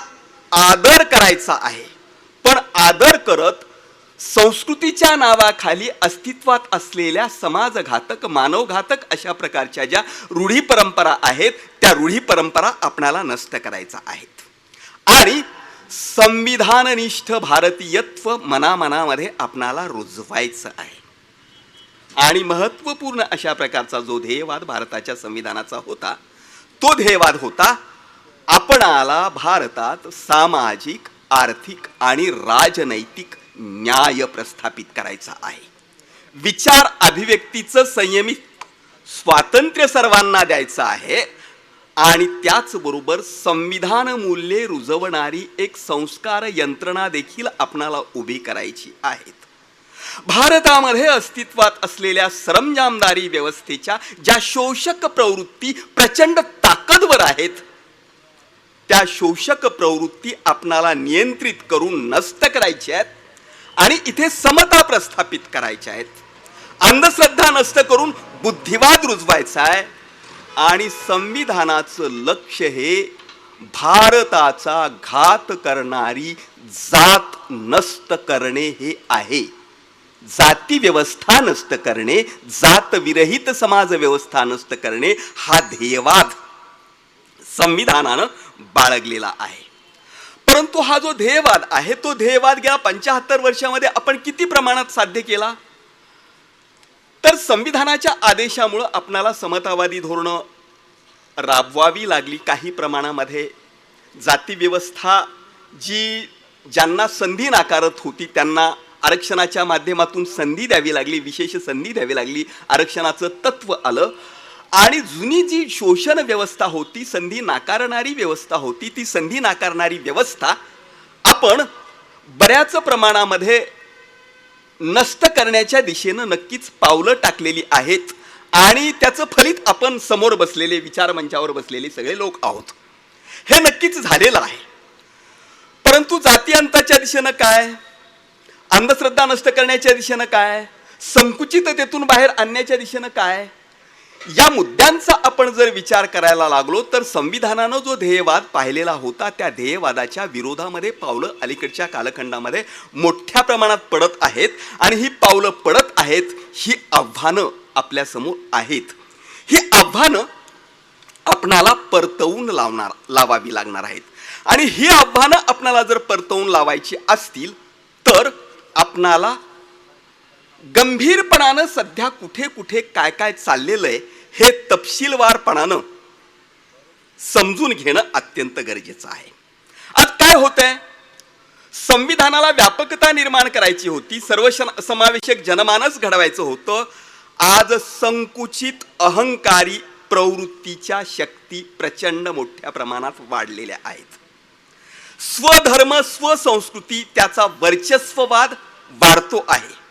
आदर करायचा आहे. पण आदर करत संस्कृतीच्या नावाखाली अस्तित्वात असलेल्या समाजघातक मानवघातक अशा प्रकारच्या ज्या रूढी परंपरा आहेत त्या रूढी परंपरा आपणाला नष्ट करायचा आहेत. आणि संविधाननिष्ठ भारतीयत्व मनामनामध्ये आपणाला रुजवायचं आहे. आणि महत्त्वपूर्ण अशा प्रकारचा जो ध्येयवाद भारताच्या संविधानाचा होता तो ध्येयवाद होता आपणाला भारतात सामाजिक आर्थिक आणि राजनैतिक न्याय प्रस्थापित करायचा आहे. विचार अभिव्यक्तीचं संयमित स्वातंत्र्य सर्वांना द्यायचं आहे. आणि त्याचबरोबर संविधान मूल्ये रुजवणारी एक संस्कार यंत्रणा देखील आपणाला उभी करायची आहेत. भारतामध्ये अस्तित्वात असलेल्या सरंजामदारी व्यवस्थेच्या ज्या शोषक प्रवृत्ती प्रचंड ताकदवर आहेत त्या शोषक प्रवृत्ती आपणाला नियंत्रित करून नष्ट करायच्या आहेत. आणि इथे समता प्रस्थापित करायच्या आहेत. अंधश्रद्धा नष्ट करून बुद्धिवाद रुजवायचा आहे. आणि संविधानाचं लक्ष हे भारताचा घात करणारी जात नष्ट करणे हे आहे. जाती व्यवस्था नष्ट करणे, जात विरहित समाज व्यवस्था नष्ट करणे हा ध्येयवाद संविधानानं बाळगलेला आहे. परंतु हा जो ध्येयवाद आहे तो ध्येयवाद गेल्या 75 वर्षामध्ये आपण किती प्रमाणात साध्य केला तर संविधानाच्या आदेशामुळं आपणाला समतावादी धोरणं राबवावी लागली. काही प्रमाणामध्ये जाती व्यवस्था जी ज्यांना संधी नाकारत होती त्यांना आरक्षणाच्या माध्यमातून संधी द्यावी लागली, विशेष संधी द्यावी लागली. आरक्षणाचं तत्व आलं. आणि जुनी जी शोषण व्यवस्था होती, संधी नाकारणारी व्यवस्था होती, ती संधी नाकारणारी व्यवस्था आपण बऱ्याच प्रमाणामध्ये नष्ट करण्याच्या दिशेनं नक्कीच पावलं टाकलेली आहेत. आणि त्याचं फलित आपण समोर बसलेले विचारमंचावर बसलेले सगळे लोक आहोत. हे नक्कीच झालेलं आहे. परंतु जातीअंताच्या दिशेनं काय, अंधश्रद्धा नष्ट करण्याच्या दिशेनं काय, संकुचिततेतून बाहेर आणण्याच्या दिशेनं काय, या मुद्द्यांचा आपण जर विचार करायला लागलो तर संविधानानं जो ध्येयवाद पाहिलेला होता त्या ध्येयवादाच्या विरोधामध्ये पावलं अलीकडच्या कालखंडामध्ये मोठ्या प्रमाणात पडत आहेत. आणि ही पावलं पडत आहेत, ही आव्हानं आपल्यासमोर आहेत. ही आव्हानं आपणाला परतवून लावावी लागणार आहेत. आणि ही आव्हानं आपणाला जर परतवून लावायची असतील तर आपणाला गंभीरपणानं सध्या कुठे कुठे काय काय चाललेलं आहे हे तपशीलवारपणानं समजून घेणं अत्यंत गरजेचं आहे. आज काय होतंय, संविधानाला व्यापकता निर्माण करायची होती, सर्वसमावेशक जनमानस घडवायचं होतं. आज संकुचित अहंकारी प्रवृत्तीच्या शक्ती प्रचंड मोठ्या प्रमाणात वाढलेल्या आहेत. स्वधर्म स्वसंस्कृती त्याचा वर्चस्ववाद वाढतो आहे.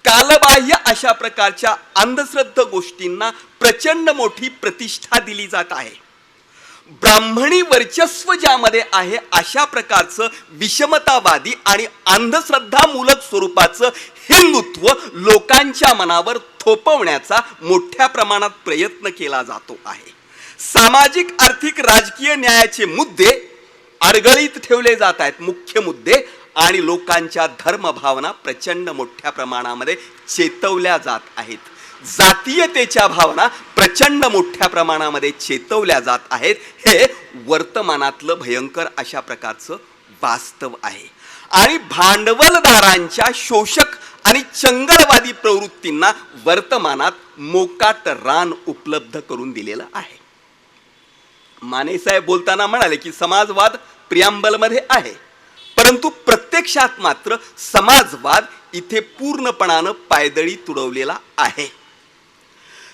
कालबाह्य अशा प्रकारच्या अंधश्रद्ध गोष्टींना प्रचंड मोठी प्रतिष्ठा दिली जात आहे. ब्राह्मणी वर्चस्व ज्यामध्ये आहे अशा प्रकारचं विषमतावादी आणि अंधश्रद्धामूलक स्वरूपाचं हिंदुत्व लोकांच्या मनावर थोपवण्याचा मोठ्या प्रमाणात प्रयत्न केला जातो आहे. सामाजिक आर्थिक राजकीय न्यायाचे मुद्दे अडगळीत ठेवले जात आहेत, मुख्य मुद्दे. आणि लोकांच्या धर्मभावना प्रचंड मोठ्या प्रमाणामध्ये चेतवल्या जात आहेत. जातीयतेच्या भावना प्रचंड मोठ्या प्रमाणामध्ये चेतवल्या जात आहेत. हे वर्तमानातलं भयंकर अशा प्रकारचं वास्तव आहे. आणि भांडवलदारांच्या शोषक आणि चंगळवादी प्रवृत्तींना वर्तमानात मोकाट रान उपलब्ध करून दिलेलं आहे. माने साहेब बोलताना म्हणाले की समाजवाद प्रियांबलमध्ये आहे, परंतु प्रत्यक्षात मात्र समाजवाद इथे पूर्णपणानं पायदळी तुडवलेला आहे.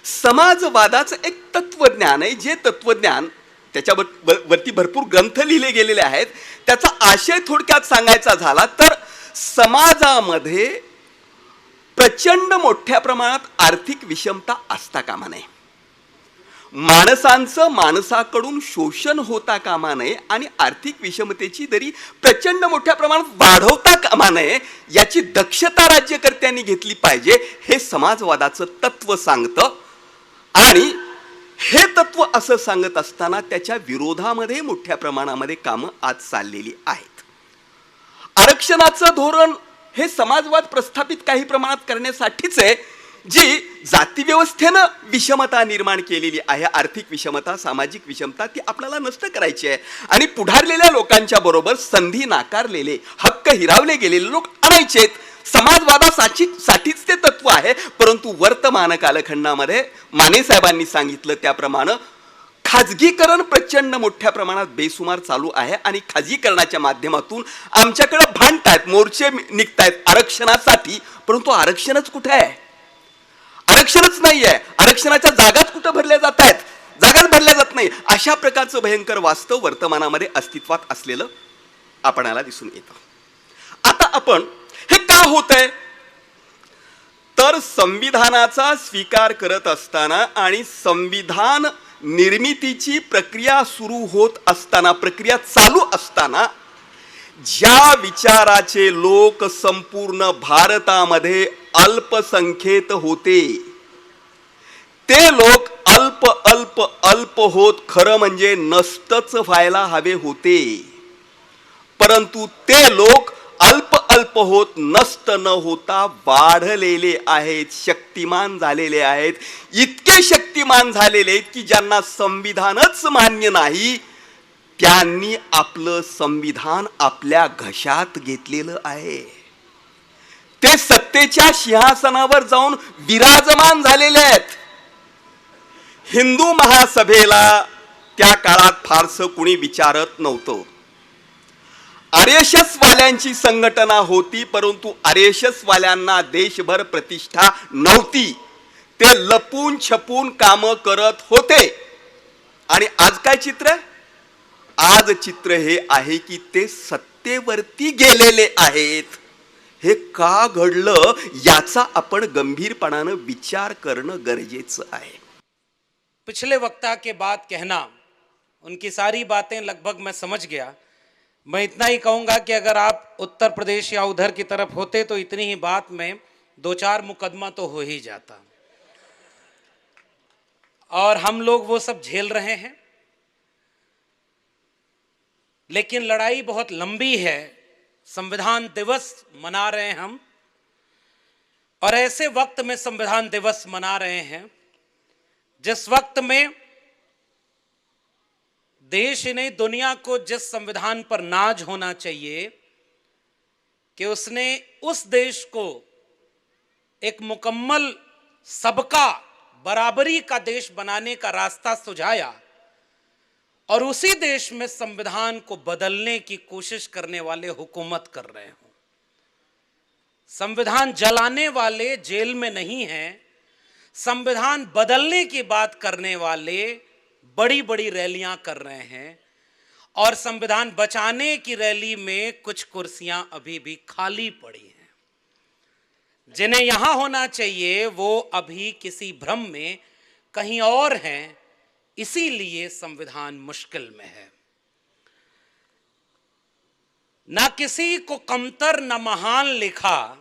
समाजवादाचं एक तत्वज्ञान आहे, जे तत्वज्ञान त्याच्यावरती भरपूर ग्रंथ लिहिले गेलेले आहेत. त्याचा आशय थोडक्यात सांगायचा झाला तर समाजामध्ये प्रचंड मोठ्या प्रमाणात आर्थिक विषमता असता कामा नये, माणसांचं माणसाकडून शोषण होता कामा नये आणि आर्थिक विषमतेची दरी प्रचंड मोठ्या प्रमाणात वाढवता कामा नये, याची दक्षता राज्यकर्त्यांनी घेतली पाहिजे, हे समाजवादाचं तत्व सांगतं. आणि हे तत्व असं सांगत असताना त्याच्या विरोधामध्ये मोठ्या प्रमाणामध्ये कामं आज चाललेली आहेत. आरक्षणाचं धोरण हे समाजवाद प्रस्थापित काही प्रमाणात करण्यासाठीच आहे, जी जातीव्यवस्थेनं विषमता निर्माण केलेली आहे. आर्थिक विषमता, सामाजिक विषमता ती आपल्याला नष्ट करायची आहे. आणि पुढारलेल्या लोकांच्या बरोबर संधी नाकारलेले, हक्क हिरावले गेलेले लोक आणायचे आहेत. समाजवादासाठीच ते तत्व आहे. परंतु वर्तमान कालखंडामध्ये माने साहेबांनी सांगितलं त्याप्रमाणे खाजगीकरण प्रचंड मोठ्या प्रमाणात बेसुमार चालू आहे. आणि खाजगीकरणाच्या माध्यमातून आमच्याकडे भांडतायत, मोर्चे निघतायत आरक्षणासाठी, परंतु आरक्षणच कुठे आहे? आरक्षणच नाही आहे. आरक्षणाच्या जागाच कुठं भरल्या जात आहेत? जागाच भरल्या जात नाही. अशा प्रकारचं भयंकर वास्तव वर्तमानामध्ये अस्तित्वात असलेलं आपणाला दिसून येतं. आता आपण हे का होत आहे तर संविधानाचा स्वीकार करत असताना आणि संविधान निर्मितीची प्रक्रिया सुरू होत असताना, प्रक्रिया चालू असताना ज्या विचाराचे लोक संपूर्ण भारतामध्ये अल्पसंख्येत होते, ते लोक अल्प अल्प अल्प होत खरं म्हणजे नष्टच व्हायला हवे होते. परंतु ते लोक अल्प अल्प होत नष्ट न होता वाढलेले आहेत, शक्तिमान झालेले आहेत. इतके शक्तिमान झालेले आहेत की ज्यांना संविधानच मान्य नाही, त्यांनी आपलं संविधान आपल्या घशात घेतलेलं आहे. ते सत्तेच्या सिंहासनावर जाऊन विराजमान झालेले आहेत. हिंदू महासभेला त्या काळात फारसं कुणी विचारत नव्हतं. आरएसएस वाल्यांची संघटना होती, परंतु आरएसएस वाल्यांना देशभर प्रतिष्ठा नव्हती. ते लपून छपून कामं करत होते. आणि आज काय चित्र आहे? आज चित्र हे आहे की ते सत्तेवरती गेलेले आहेत. हे का घडलं याचा आपण गंभीरपणानं विचार करणं गरजेचं आहे. पिछले वक्ता के बाद कहना, उनकी सारी बातें लगभग मैं समझ गया. मैं इतना ही कहूँगा कि अगर आप उत्तर प्रदेश या उधर की तरफ होते तो इतनी ही बात में 2-4 मुकदमा तो हो ही जाता. और हम लोग वो सब झेल रहे हैं, लेकिन लड़ाई बहुत लंबी है. संविधान दिवस मना रहे हैं हम, और ऐसे वक्त में संविधान दिवस मना रहे हैं जिस वक्त में देश ही नहीं दुनिया को जिस संविधान पर नाज होना चाहिए कि उसने उस देश को एक मुकम्मल सबका बराबरी का देश बनाने का रास्ता सुझाया, और उसी देश में संविधान को बदलने की कोशिश करने वाले हुकूमत कर रहे हो. संविधान जलाने वाले जेल में नहीं हैं. संविधान बदलने की बात करने वाले बड़ी बड़ी रैलियां कर रहे हैं, और संविधान बचाने की रैली में कुछ कुर्सियां अभी भी खाली पड़ी हैं. जिन्हें यहां होना चाहिए वो अभी किसी भ्रम में कहीं और हैं. इसीलिए संविधान मुश्किल में है. ना किसी को कमतर न महान लिखा,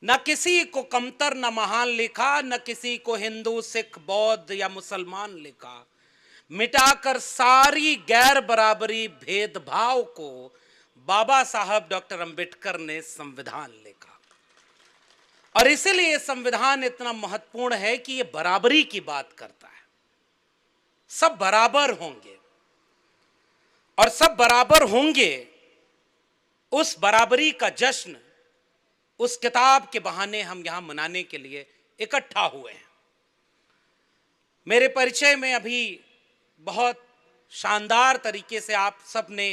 न किसी को कमतर न महान लिखा, न किसी को हिंदू सिख बौद्ध या मुसलमान लिखा. मिटाकर सारी गैर बराबरी भेदभाव को बाबा साहब डॉक्टर अंबेडकर ने संविधान लिखा. और इसीलिए ये संविधान इतना महत्वपूर्ण है कि ये बराबरी की बात करता है। सब बराबर होंगे और सब बराबर होंगे, उस बराबरी का जश्न उस किताब के बहाने हम यहां मनाने के लिए इकट्ठा हुए हैं। मेरे परिचय में अभी बहुत शानदार तरीके से आप सब ने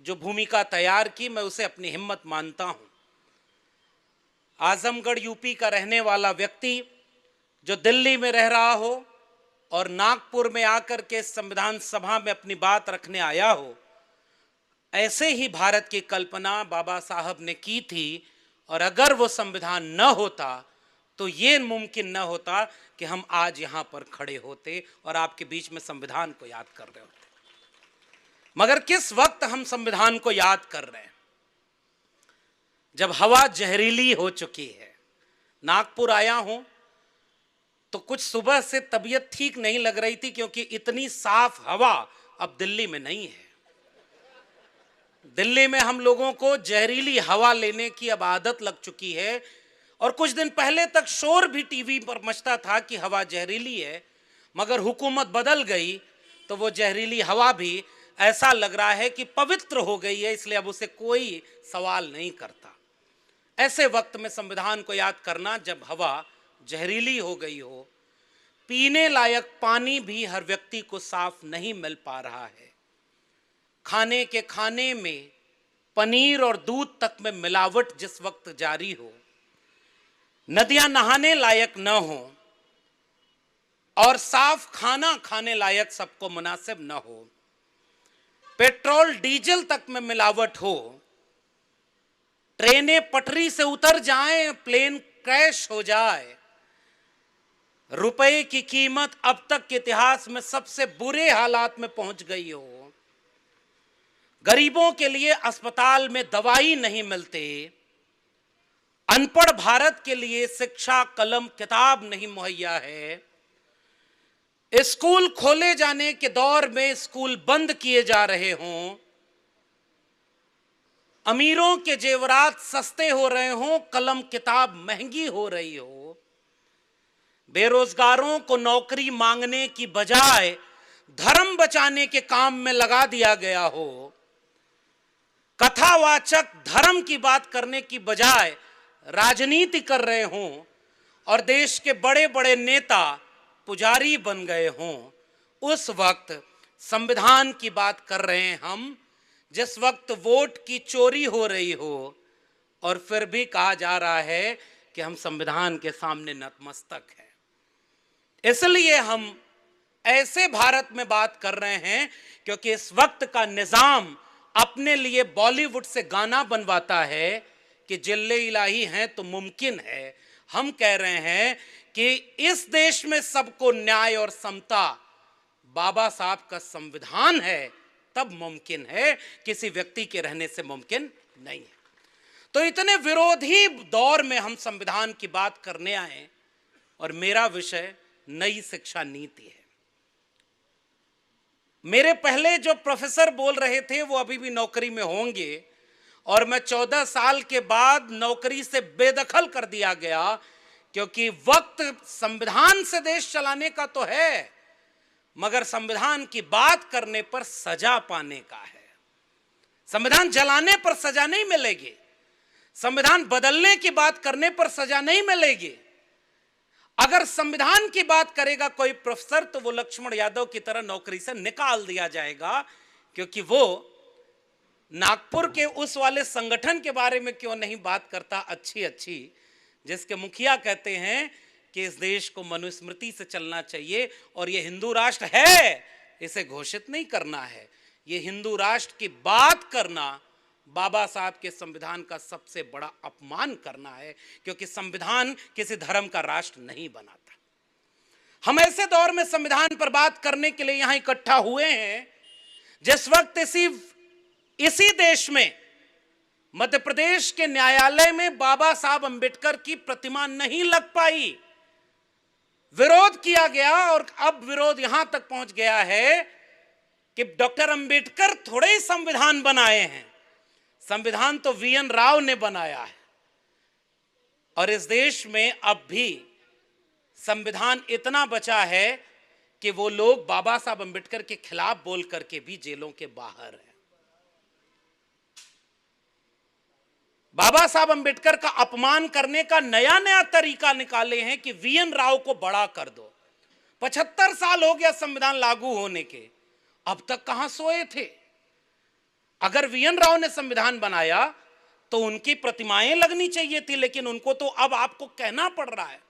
जो भूमिका तैयार की, मैं उसे अपनी हिम्मत मानता हूं। आजमगढ़ यूपी का रहने वाला व्यक्ति जो दिल्ली में रह रहा हो और नागपुर में आकर के संविधान सभा में अपनी बात रखने आया हो, ऐसे ही भारत की कल्पना बाबा साहब ने की थी। और अगर वो संविधान न होता तो ये मुमकिन न होता कि हम आज यहाँ पर खड़े होते और आपके बीच में संविधान को याद कर रहे होते। मगर किस वक्त हम संविधान को याद कर रहे हैं? जब हवा जहरीली हो चुकी है। नागपुर आया हूं तो कुछ सुबह से तबीयत ठीक नहीं लग रही थी, क्योंकि इतनी साफ हवा अब दिल्ली में नहीं है। दिल्ली में हम लोगों को जहरीली हवा लेने की अब आदत लग चुकी है। और कुछ दिन पहले तक शोर भी टीवी पर मचता था कि हवा जहरीली है, मगर हुकूमत बदल गई तो वो जहरीली हवा भी ऐसा लग रहा है कि पवित्र हो गई है, इसलिए अब उसे कोई सवाल नहीं करता। ऐसे वक्त में संविधान को याद करना, जब हवा जहरीली हो गई हो, पीने लायक पानी भी हर व्यक्ति को साफ नहीं मिल पा रहा है, खाने के खाने में पनीर और दूध तक में मिलावट जिस वक्त जारी हो, नदियां नहाने लायक न हो और साफ खाना खाने लायक सबको मुनासिब न हो, पेट्रोल डीजल तक में मिलावट हो, ट्रेनें पटरी से उतर जाएं, प्लेन क्रैश हो जाए, रुपए की कीमत अब तक के इतिहास में सबसे बुरे हालात में पहुंच गई हो, गरीबों के लिए अस्पताल में दवाई नहीं मिलते, अनपढ़ भारत के लिए शिक्षा कलम किताब नहीं मुहैया है, स्कूल खोले जाने के दौर में स्कूल बंद किए जा रहे हों, अमीरों के जेवरात सस्ते हो रहे हों, कलम किताब महंगी हो रही हो, बेरोजगारों को नौकरी मांगने की बजाय धर्म बचाने के काम में लगा दिया गया हो, कथावाचक धर्म की बात करने की बजाय राजनीति कर रहे हों और देश के बड़े बड़े नेता पुजारी बन गए हों, उस वक्त संविधान की बात कर रहे हैं हम, जिस वक्त वोट की चोरी हो रही हो और फिर भी कहा जा रहा है कि हम संविधान के सामने नतमस्तक हैं। इसलिए हम ऐसे भारत में बात कर रहे हैं क्योंकि इस वक्त का निजाम अपने लिए बॉलीवुड से गाना बनवाता है कि जिल्ले इलाही हैं तो मुमकिन है। हम कह रहे हैं कि इस देश में सबको न्याय और समता बाबा साहब का संविधान है, तब मुमकिन है, किसी व्यक्ति के रहने से मुमकिन नहीं है। तो इतने विरोधी दौर में हम संविधान की बात करने आए और मेरा विषय नई शिक्षा नीति है। मेरे पहले जो प्रोफेसर बोल रहे थे वो अभी भी नौकरी में होंगे और मैं 14 साल के बाद नौकरी से बेदखल कर दिया गया, क्योंकि वक्त संविधान से देश चलाने का तो है, मगर संविधान की बात करने पर सजा पाने का है। संविधान जलाने पर सजा नहीं मिलेगी, संविधान बदलने की बात करने पर सजा नहीं मिलेगी। अगर संविधान की बात करेगा कोई प्रोफेसर तो वो लक्ष्मण यादव की तरह नौकरी से निकाल दिया जाएगा, क्योंकि वो नागपुर के उस वाले संगठन के बारे में क्यों नहीं बात करता अच्छी जिसके मुखिया कहते हैं कि इस देश को मनुस्मृति से चलना चाहिए और ये हिंदू राष्ट्र है, इसे घोषित नहीं करना है। ये हिंदू राष्ट्र की बात करना बाबा साहब के संविधान का सबसे बड़ा अपमान करना है, क्योंकि संविधान किसी धर्म का राष्ट्र नहीं बनाता। हम ऐसे दौर में संविधान पर बात करने के लिए यहां इकट्ठा हुए हैं जिस वक्त इसी देश में मध्य प्रदेश के न्यायालय में बाबा साहब अंबेडकर की प्रतिमा नहीं लग पाई, विरोध किया गया और अब विरोध यहां तक पहुंच गया है कि डॉक्टर अंबेडकर थोड़े ही संविधान बनाए हैं, संविधान तो वीएन राव ने बनाया है। और इस देश में अब भी संविधान इतना बचा है कि वो लोग बाबा साहब अंबेडकर के खिलाफ बोल करके भी जेलों के बाहर हैं। बाबा साहब अंबेडकर का अपमान करने का नया नया तरीका निकाले हैं कि वीएन राव को बड़ा कर दो। 75 साल हो गया संविधान लागू होने के, अब तक कहां सोए थे। अगर वीएन राव ने संविधान बनाया तो उनकी प्रतिमाएं लगनी चाहिए थी, लेकिन उनको तो अब आपको कहना पड़ रहा है।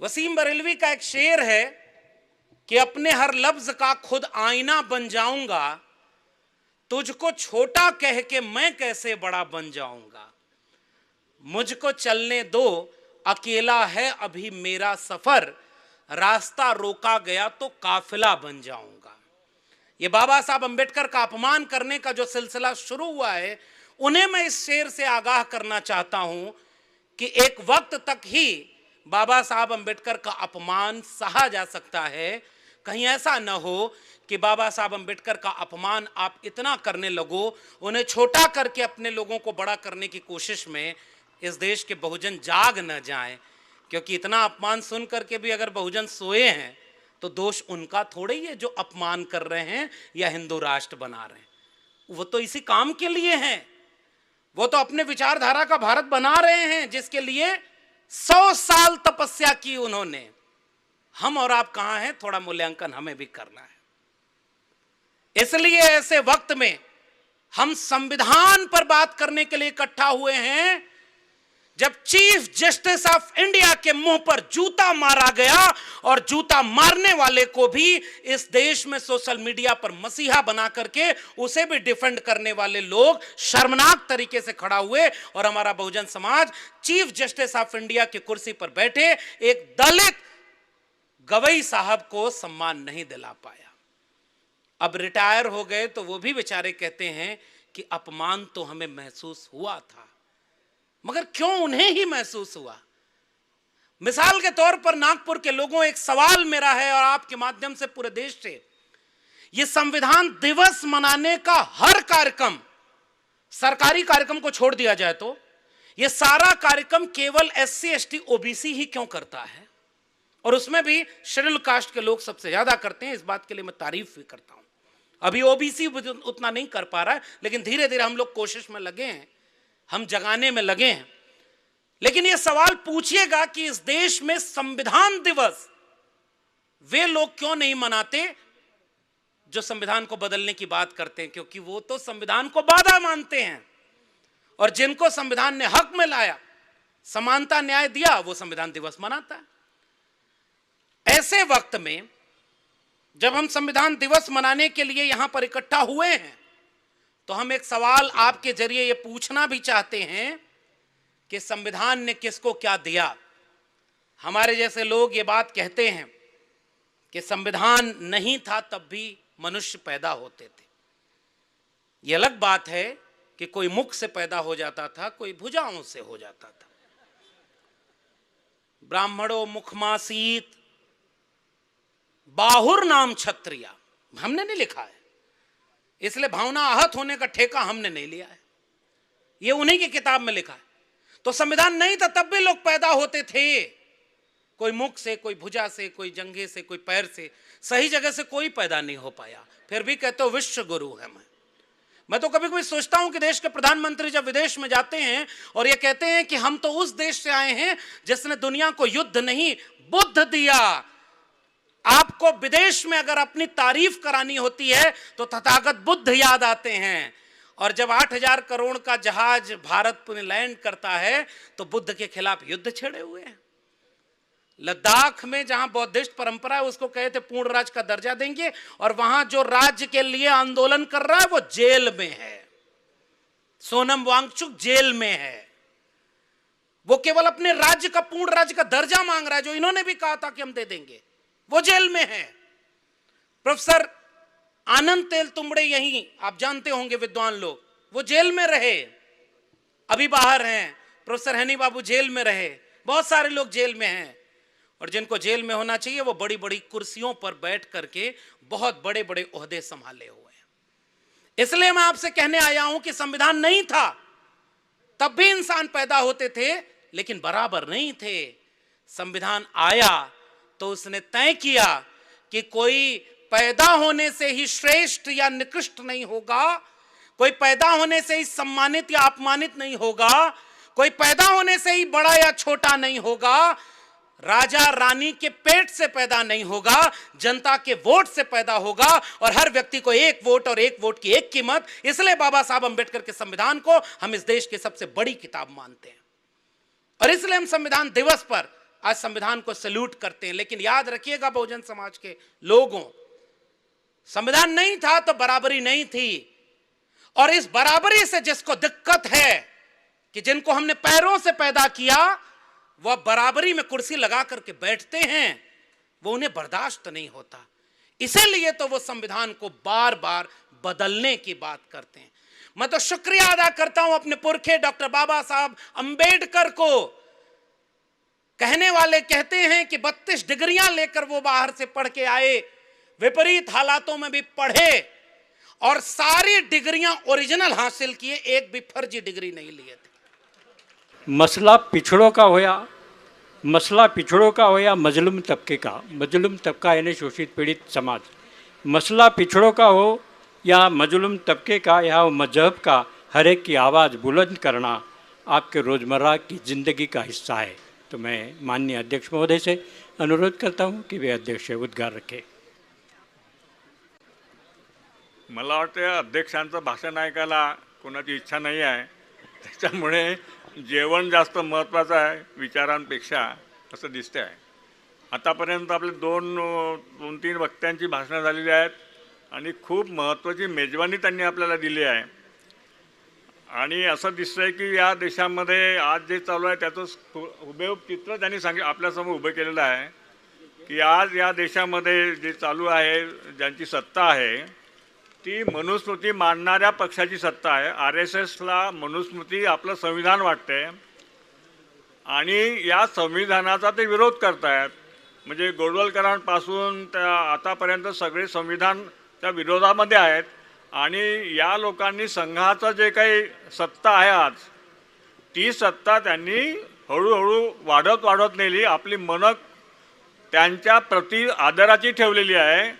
वसीम बरेलवी का एक शेर है कि अपने हर लफ्ज का खुद आईना बन जाऊंगा, तुझको छोटा कह के मैं कैसे बड़ा बन जाऊंगा, मुझको चलने दो अकेला है अभी मेरा सफर, रास्ता रोका गया तो काफिला बन जाऊंगा। ये बाबा साहब अंबेडकर का अपमान करने का जो सिलसिला शुरू हुआ है, उन्हें मैं इस शेर से आगाह करना चाहता हूं कि एक वक्त तक ही बाबा साहब अंबेडकर का अपमान सहा जा सकता है। कहीं ऐसा न हो कि बाबा साहब अंबेडकर का अपमान आप इतना करने लगो, उन्हें छोटा करके अपने लोगों को बड़ा करने की कोशिश में इस देश के बहुजन जाग न जाएं। क्योंकि इतना अपमान सुन करके भी अगर बहुजन सोए हैं तो दोष उनका थोड़े ही है जो अपमान कर रहे हैं या हिंदू राष्ट्र बना रहे हैं। वो तो इसी काम के लिए हैं, वो तो अपने विचारधारा का भारत बना रहे हैं जिसके लिए 100 साल तपस्या की उन्होंने। हम और आप कहां हैं, थोड़ा मूल्यांकन हमें भी करना है। इसलिए ऐसे वक्त में हम संविधान पर बात करने के लिए इकट्ठा हुए हैं, जब चीफ जस्टिस ऑफ इंडिया के मुंह पर जूता मारा गया और जूता मारने वाले को भी इस देश में सोशल मीडिया पर मसीहा बना करके उसे भी डिफेंड करने वाले लोग शर्मनाक तरीके से खड़ा हुए और हमारा Bahujan Samaj chief justice of India की कुर्सी पर बैठे एक दलित गवई साहब को सम्मान नहीं दिला पाया। अब रिटायर हो गए तो वो भी बेचारे कहते हैं कि अपमान तो हमें महसूस हुआ था, मगर क्यों उन्हें ही महसूस हुआ। मिसाल के तौर पर नागपुर के लोगों, एक सवाल मेरा है और आपके माध्यम से पूरे देश से, यह संविधान दिवस मनाने का हर कार्यक्रम, सरकारी कार्यक्रम को छोड़ दिया जाए तो यह सारा कार्यक्रम केवल SC ST OBC ही क्यों करता है, और उसमें भी शेड्यूल कास्ट के लोग सबसे ज्यादा करते हैं। इस बात के लिए मैं तारीफ भी करता हूं। अभी OBC उतना नहीं कर पा रहा है, लेकिन धीरे धीरे हम लोग कोशिश में लगे हैं, हम जगाने में लगे हैं। लेकिन यह सवाल पूछिएगा कि इस देश में संविधान दिवस वे लोग क्यों नहीं मनाते जो संविधान को बदलने की बात करते हैं, क्योंकि वो तो संविधान को बाधा मानते हैं और जिनको संविधान ने हक में लाया, समानता न्याय दिया, वो संविधान दिवस मनाता है। ऐसे वक्त में जब हम संविधान दिवस मनाने के लिए यहां पर इकट्ठा हुए हैं, तो हम एक सवाल आपके जरिए यह पूछना भी चाहते हैं कि संविधान ने किसको क्या दिया। हमारे जैसे लोग ये बात कहते हैं कि संविधान नहीं था तब भी मनुष्य पैदा होते थे। यह अलग बात है कि कोई मुख से पैदा हो जाता था, कोई भुजाओं से हो जाता था। ब्राह्मणों मुखमासीत बाहुर नाम क्षत्रिया, हमने नहीं लिखा है, इसलिए भावना आहत होने का ठेका हमने नहीं लिया है, यह उन्हीं की किताब में लिखा है। तो संविधान नहीं था तब भी लोग पैदा होते थे, कोई मुख से, कोई भुजा से, कोई जंघे से, कोई पैर से, सही जगह से कोई पैदा नहीं हो पाया। फिर भी कहते हो विश्व गुरु है। मैं तो कभी कभी सोचता हूं कि देश के प्रधानमंत्री जब विदेश में जाते हैं और ये कहते हैं कि हम तो उस देश से आए हैं जिसने दुनिया को युद्ध नहीं बुद्ध दिया। आपको विदेश में अगर अपनी तारीफ करानी होती है तो तथागत बुद्ध याद आते हैं, और जब 8000 करोड़ का जहाज भारत में लैंड करता है तो बुद्ध के खिलाफ युद्ध छेड़े हुए हैं। लद्दाख में जहां बौद्धिस्ट परंपरा है उसको कहे थे पूर्ण राज्य का दर्जा देंगे, और वहां जो राज्य के लिए आंदोलन कर रहा है वो जेल में है। सोनम वांगचुक जेल में है, वो केवल अपने राज्य का पूर्ण राज्य का दर्जा मांग रहा है, जो इन्होंने भी कहा था कि हम दे देंगे, वो जेल में है। प्रोफेसर आनंद तेलतुंबड़े, यहीं आप जानते होंगे विद्वान लोग, वो जेल में रहे, अभी बाहर हैं। प्रोफेसर हनी बाबू जेल में रहे, बहुत सारे लोग जेल में हैं, और जिनको जेल में होना चाहिए वो बड़ी बड़ी कुर्सियों पर बैठ करके बहुत बड़े बड़े ओहदे संभाले हुए हैं। इसलिए मैं आपसे कहने आया हूं कि संविधान नहीं था तब भी इंसान पैदा होते थे, लेकिन बराबर नहीं थे। संविधान आया तो उसने तय किया कि कोई पैदा होने से ही श्रेष्ठ या निकृष्ट नहीं होगा, कोई पैदा होने से ही सम्मानित या अपमानित नहीं होगा, कोई पैदा होने से ही बड़ा या छोटा नहीं होगा, राजा रानी के पेट से पैदा नहीं होगा, जनता के वोट से पैदा होगा, और हर व्यक्ति को एक वोट और एक वोट की एक कीमत। इसलिए बाबा साहब अंबेडकर के संविधान को हम इस देश की सबसे बड़ी किताब मानते हैं, और इसलिए हम संविधान दिवस पर आज संविधान को सैल्यूट करते हैं। लेकिन याद रखिएगा बहुजन समाज के लोगों, संविधान नहीं था तो बराबरी नहीं थी, और इस बराबरी से जिसको दिक्कत है कि जिनको हमने पैरों से पैदा किया वह बराबरी में कुर्सी लगा करके बैठते हैं, वो उन्हें बर्दाश्त नहीं होता। इसीलिए तो वो संविधान को बार बार बदलने की बात करते हैं। मैं तो शुक्रिया अदा करता हूं अपने पुरखे डॉक्टर बाबा साहब अंबेडकर को। कहने वाले कहते हैं कि 32 डिग्रियां लेकर वो बाहर से पढ़ के आए, विपरीत हालातों में भी पढ़े और सारी डिग्रियां ओरिजिनल हासिल किए, एक भी फर्जी डिग्री नहीं लिए थे। मसला पिछड़ों का होया मजलूम तबके का, मजलूम तबका यानी शोषित पीड़ित समाज, मसला पिछड़ों का हो या मजलूम तबके का या मजहब का, हर एक की आवाज़ बुलंद करना आपके रोज़मर्रा की ज़िंदगी का हिस्सा है। तो मैं माननीय अध्यक्ष महोदय से अनुरोध करता हूं कि वे अध्यक्ष उद्गार रखें। मला वाटतं अध्यक्षांचं भाषण ऐकायला कोणाची इच्छा नाही आहे, त्याच्यामुळे जेवण जास्त महत्त्वाचं आहे विचारांपेक्षा असं दिसतं आहे। आतापर्यंत आपले दोन तीन वक्त्यांची भाषणं झालेली आहेत आणि खूप महत्त्वाची मेजवानी त्यांनी आपल्याला दिली आहे, आणि असं दिसतंय की या देशामध्ये आज जे चालू आहे त्याचं हुबेहूब चित्र त्यांनी आपल्यासमोर उभं केलेलं आहे की आज या देशामध्ये जे चालू आहे, ज्यांची सत्ता आहे ती मनुस्मृती मानणाऱ्या पक्षाची सत्ता आहे। RSSला मनुस्मृती आपलं संविधान वाटते आणि या संविधानाचा ते विरोध करतायत। म्हणजे गोडवलकरांपासून त्या आतापर्यंत सगळे संविधान त्या विरोधामध्ये आहेत, आणि या लोकांनी संघाचं जे काही सत्ता आहे आज, ती सत्ता त्यांनी हळूहळू वाढत नेली, आपली मनं त्यांच्या प्रति आदराची ठेवलेली आहे।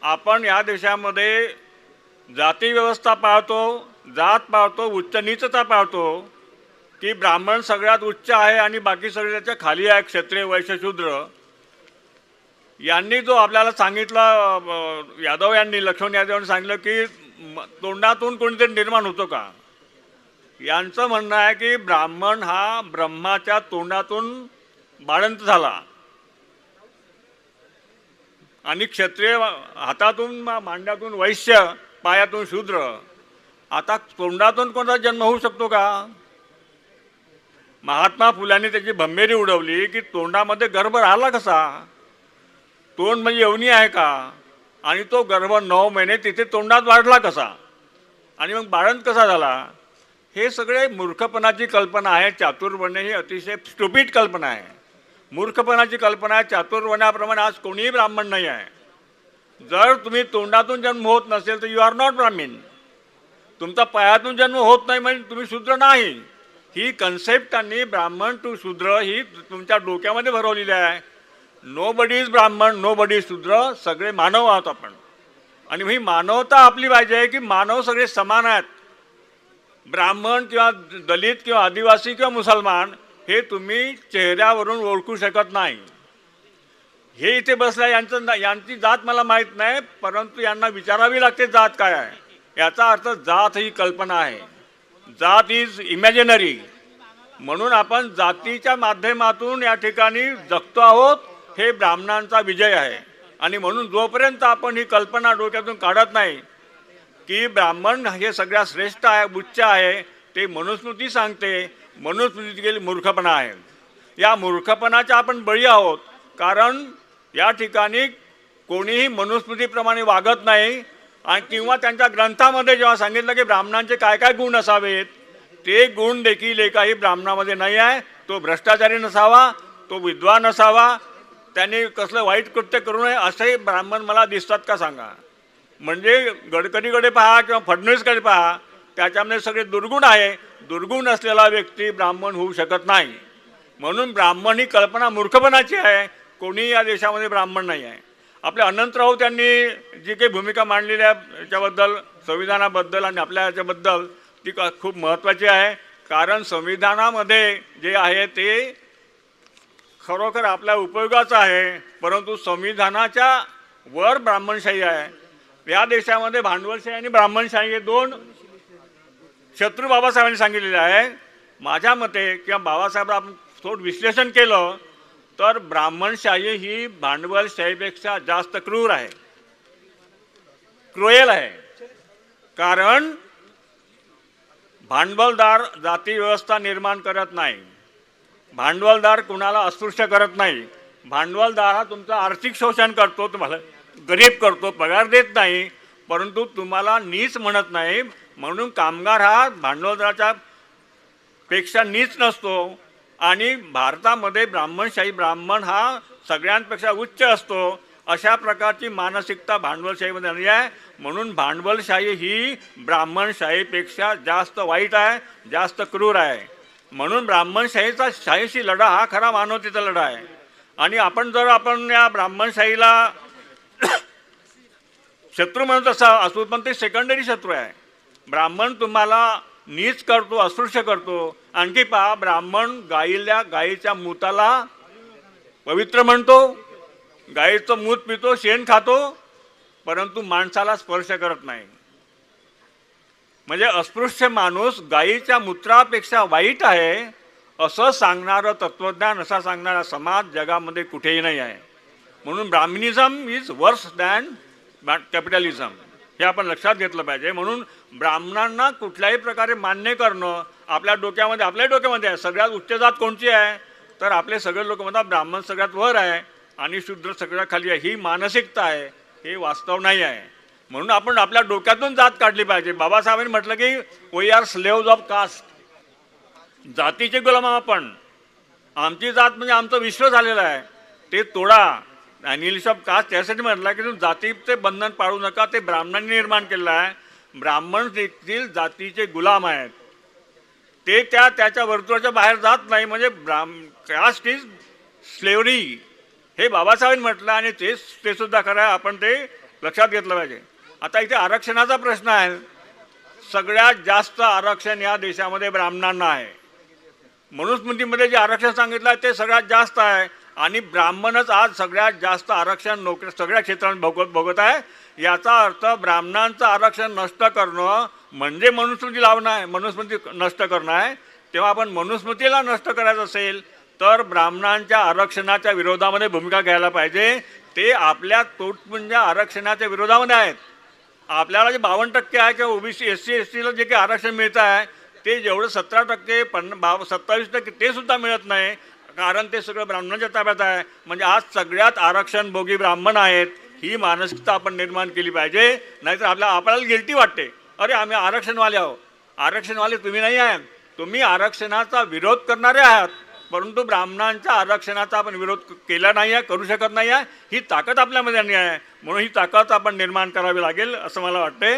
आपण या देशामध्ये जाती व्यवस्था पाळतो, जात पाळतो, उच्च नीचता पाळतो की ब्राह्मण सगळ्यात उच्च आहे आणि बाकी सगळे त्याच्या खाली आहे, क्षत्रिय वैश्य शूद्र। यांनी जो आपल्याला सांगितलं, यादव यांनी, लक्ष्मण यादव यांनी सांगितलं की तोंडातून कोणीतरी निर्माण होतो का, यांचं म्हणणं आहे की ब्राह्मण हा ब्रह्माच्या तोंडातून बाळंत झाला आणि क्षत्रिय हातातून मांड्यातून वैश्य, पायातून शूद्र। आता तोंडातून कोणाचा जन्म होऊ शकतो का? महात्मा फुल्यांनी त्याची भंबेरी उडवली की तोंडामध्ये गर्भ राहिला कसा, तोंड म्हणजे यवनी आहे का, आणि तो गर्भ 9 महिने तिथे तोंडात वाढला कसा, आणि मग बाळंत कसा झाला? हे सगळे मूर्खपणाची कल्पना आहे। चातुर्वर्ण्य ही अतिशय स्टुपिड कल्पना आहे, मूर्खपणाची कल्पना आहे। चातुर्वर्ण्याप्रमाणे आज कोणीही ब्राह्मण नाही आहे। जर तुम्ही तोंडातून जन्म होत नसेल तर यू आर नॉट ब्राह्मण, तुमचा पायातून जन्म होत नाही म्हणजे तुम्ही शूद्र नाही। ही कन्सेप्ट त्यांनी ब्राह्मण टू शूद्र ही तुमच्या डोक्यामध्ये भरवलेली आहे। नो बडी इज ब्राह्मण, नो बडी इज शूद्र, सगळे मानव आहोत आपण, आणि ही मानवता आपली पाहिजे की मानव सगळे समान आहेत। ब्राह्मण किंवा दलित किंवा आदिवासी किंवा मुसलमान हे तुम्ही चेहऱ्यावरून ओळखू शकत नाही। हे इथे बसल्या यांची जात मला माहीत नाही, परंतु यांना विचारावी लागते जात काय आहे। याचा अर्थ जात ही कल्पना आहे, जात इज इमॅजिनरी, म्हणून आपण जातीच्या माध्यमातून या ठिकाणी जगतो आहोत, हे ब्राह्मणांचा विजय आहे। आणि म्हणून जोपर्यंत आपण ही कल्पना डोक्यातून काढत नाही की ब्राह्मण हे सगळ्यात श्रेष्ठ आहे, उच्च आहे, ते मनुस्मृती सांगते, मनुस्मृती गेली मूर्खपणा आहे। या मूर्खपणाच्या आपण बळी आहोत, कारण या ठिकाणी कोणीही मनुस्मृतीप्रमाणे वागत नाही, आणि किंवा त्यांच्या ग्रंथामध्ये जेव्हा सांगितलं की ब्राह्मणांचे काय काय गुण असावेत, ते गुण देखील एकाही ब्राह्मणामध्ये नाही आहे। तो भ्रष्टाचारी नसावा, तो विद्वान असावा, त्यांनी कसलं वाईट कृत्य करू नये, असे ब्राह्मण मला दिसतात का सांगा? म्हणजे गडकरीकडे पहा किंवा फडणवीसकडे पहा, त्याच्यामध्ये सगळे दुर्गुण आहे। दुर्गुण असलेला व्यक्ती ब्राह्मण होऊ शकत नाही। म्हणून ब्राह्मण ही कल्पना मूर्खपणाची आहे. कोणी या देशामध्ये ब्राह्मण नाही आहे. आपल्या अनंतराव त्यांनी जी काही भूमिका मांडलेली आहे याच्याबद्दल, संविधानाबद्दल आणि आपल्या याच्याबद्दल, ती खूप महत्त्वाची आहे. कारण संविधानामध्ये जे आहे ते खरोखर आपल्या उपयोगाचं आहे, परंतु संविधानाच्या वर ब्राह्मणशाही आहे. या देशामध्ये भांडवलशाही आणि ब्राह्मणशाही हे दोन शत्रू बाबासाहेबांनी सांगितलेले आहे. माझ्या मते किंवा बाबासाहेब आपण थोडं विश्लेषण केलं तर ब्राह्मणशाही ही भांडवलशाहीपेक्षा जास्त क्रूर आहे, क्रुएल आहे. कारण भांडवलदार जाती व्यवस्था निर्माण करत नाही, भांडवलदार कुणाला अस्पृश्य करत नाही. भांडवलदार हा तुमचं आर्थिक शोषण करतो, तुम्हाला गरीब करतो, पगार देत नाही, परंतु तुम्हाला नीच म्हणत नाही. म्हणून कामगार हा भांडवलदाराच्या पेक्षा नीच नसतो. आणि भारतामध्ये ब्राह्मणशाही, ब्राह्मण हा सगळ्यांपेक्षा उच्च असतो. अशा प्रकारची मानसिकता भांडवलशाहीमध्ये आली आहे. म्हणून भांडवलशाही ही ब्राह्मणशाहीपेक्षा जास्त वाईट आहे, जास्त क्रूर आहे. म्हणून ब्राह्मणशाहीचा शाहीशी लढा हा खरा मानवतेचा लढा आहे. आणि आपण या ब्राह्मणशाहीला शत्रू म्हणत असू, पण ते सेकंडरी शत्रू आहे. ब्राह्मण तुम्हाला नीच करतो, अस्पृश्य करतो. आणखी पहा, ब्राह्मण गाईच्या मूताला पवित्र म्हणतो, गाईचं मूत पितो, शेण खातो, परंतु माणसाला स्पर्श करत नाही. म्हणजे अस्पृश्य माणूस गाईच्या मूत्रापेक्षा वाईट आहे असं सांगणारं तत्त्वज्ञान, असा सांगणारा समाज जगामध्ये कुठेही नाही आहे. म्हणून ब्राह्मणिझम इज वर्स दॅन कॅपिटलिझम, हे आपण लक्षात घेतलं पाहिजे. म्हणून ब्राह्मणांना कुठल्याही प्रकारे मान्य करणं आपल्या डोक्यामध्ये आहे. सगळ्यात उच्च जात कोणची आहे तर आपले सगळे लोक म्हणतात ब्राह्मण सगळ्यात वर आहे आणि शूद्र सगळ्यात खाली आहे. ही मानसिकता आहे, हे वास्तव नाही आहे. म्हणून आपण आपल्या डोक्यातून जात काढली पाहिजे. बाबासाहेबांनी म्हटलं की वी आर स्लेव्ज ऑफ कास्ट, जातीचे गुलाम आपण. आमची जात म्हणजे आमचं विश्व झालेलं आहे, ते तोडा. अनिलिश ऑफ कास्ट त्यासाठी म्हटलं की तुम्ही जातीचे बंधन पाळू नका, ते ब्राह्मणांनी निर्माण केलेलं आहे. ब्राह्मण देखील जातीचे गुलाम आहेत, ते त्याच्या वर्तुळाच्या बाहेर जात नाही. म्हणजे कास्ट इज स्लेवरी, हे बाबासाहेबांनी म्हटलं आणि ते सुद्धा खरं आहे. आपण ते लक्षात घेतलं पाहिजे. आता इथे आरक्षणाचा प्रश्न आहे. सगळ्यात जास्त आरक्षण या देशामध्ये ब्राह्मणांना आहे. मनुस्मृतीमध्ये जे आरक्षण सांगितलं आहे ते सगळ्यात जास्त आहे. आणि ब्राह्मणच आज सगळ्यात जास्त आरक्षण नोकरी सगळ्या क्षेत्रात भोगत आहे. याचा अर्थ ब्राह्मणांचं आरक्षण नष्ट करणं म्हणजे मनुस्मृती लावणं आहे, मनुस्मृती नष्ट करणं आहे. तेव्हा आपण मनुस्मृतीला नष्ट करायचं असेल तर ब्राह्मणांच्या आरक्षणाच्या विरोधामध्ये भूमिका घ्यायला पाहिजे. ते आपल्या तोटपुंज आरक्षणाच्या विरोधामध्ये आहेत. आपल्याला जे 52% आहे किंवा ओबीसी SC STला जे काही आरक्षण मिळतं आहे ते जेवढं 17%, 27% ते सुद्धा मिळत नाही, कारण ते सगळं ब्राह्मणांच्या ताब्यात आहे. म्हणजे आज सगळ्यात आरक्षण भोगी ब्राह्मण आहेत. ही मानसिकता आपण निर्माण केली पाहिजे. नाहीतर आपल्याला गिल्टी वाटते, अरे आम्ही आरक्षणवाले आहोत. आरक्षणवाले तुम्ही नाही आहात, तुम्ही आरक्षणाचा विरोध करणारे आहात. परंतु ब्राह्मणांच्या आरक्षणाचा आपण विरोध केला नाही आहे, करू शकत नाही आहे. ही ताकद आपल्यामध्ये नाही आहे. म्हणून ही ताकद आपण निर्माण करावी लागेल असं मला वाटते.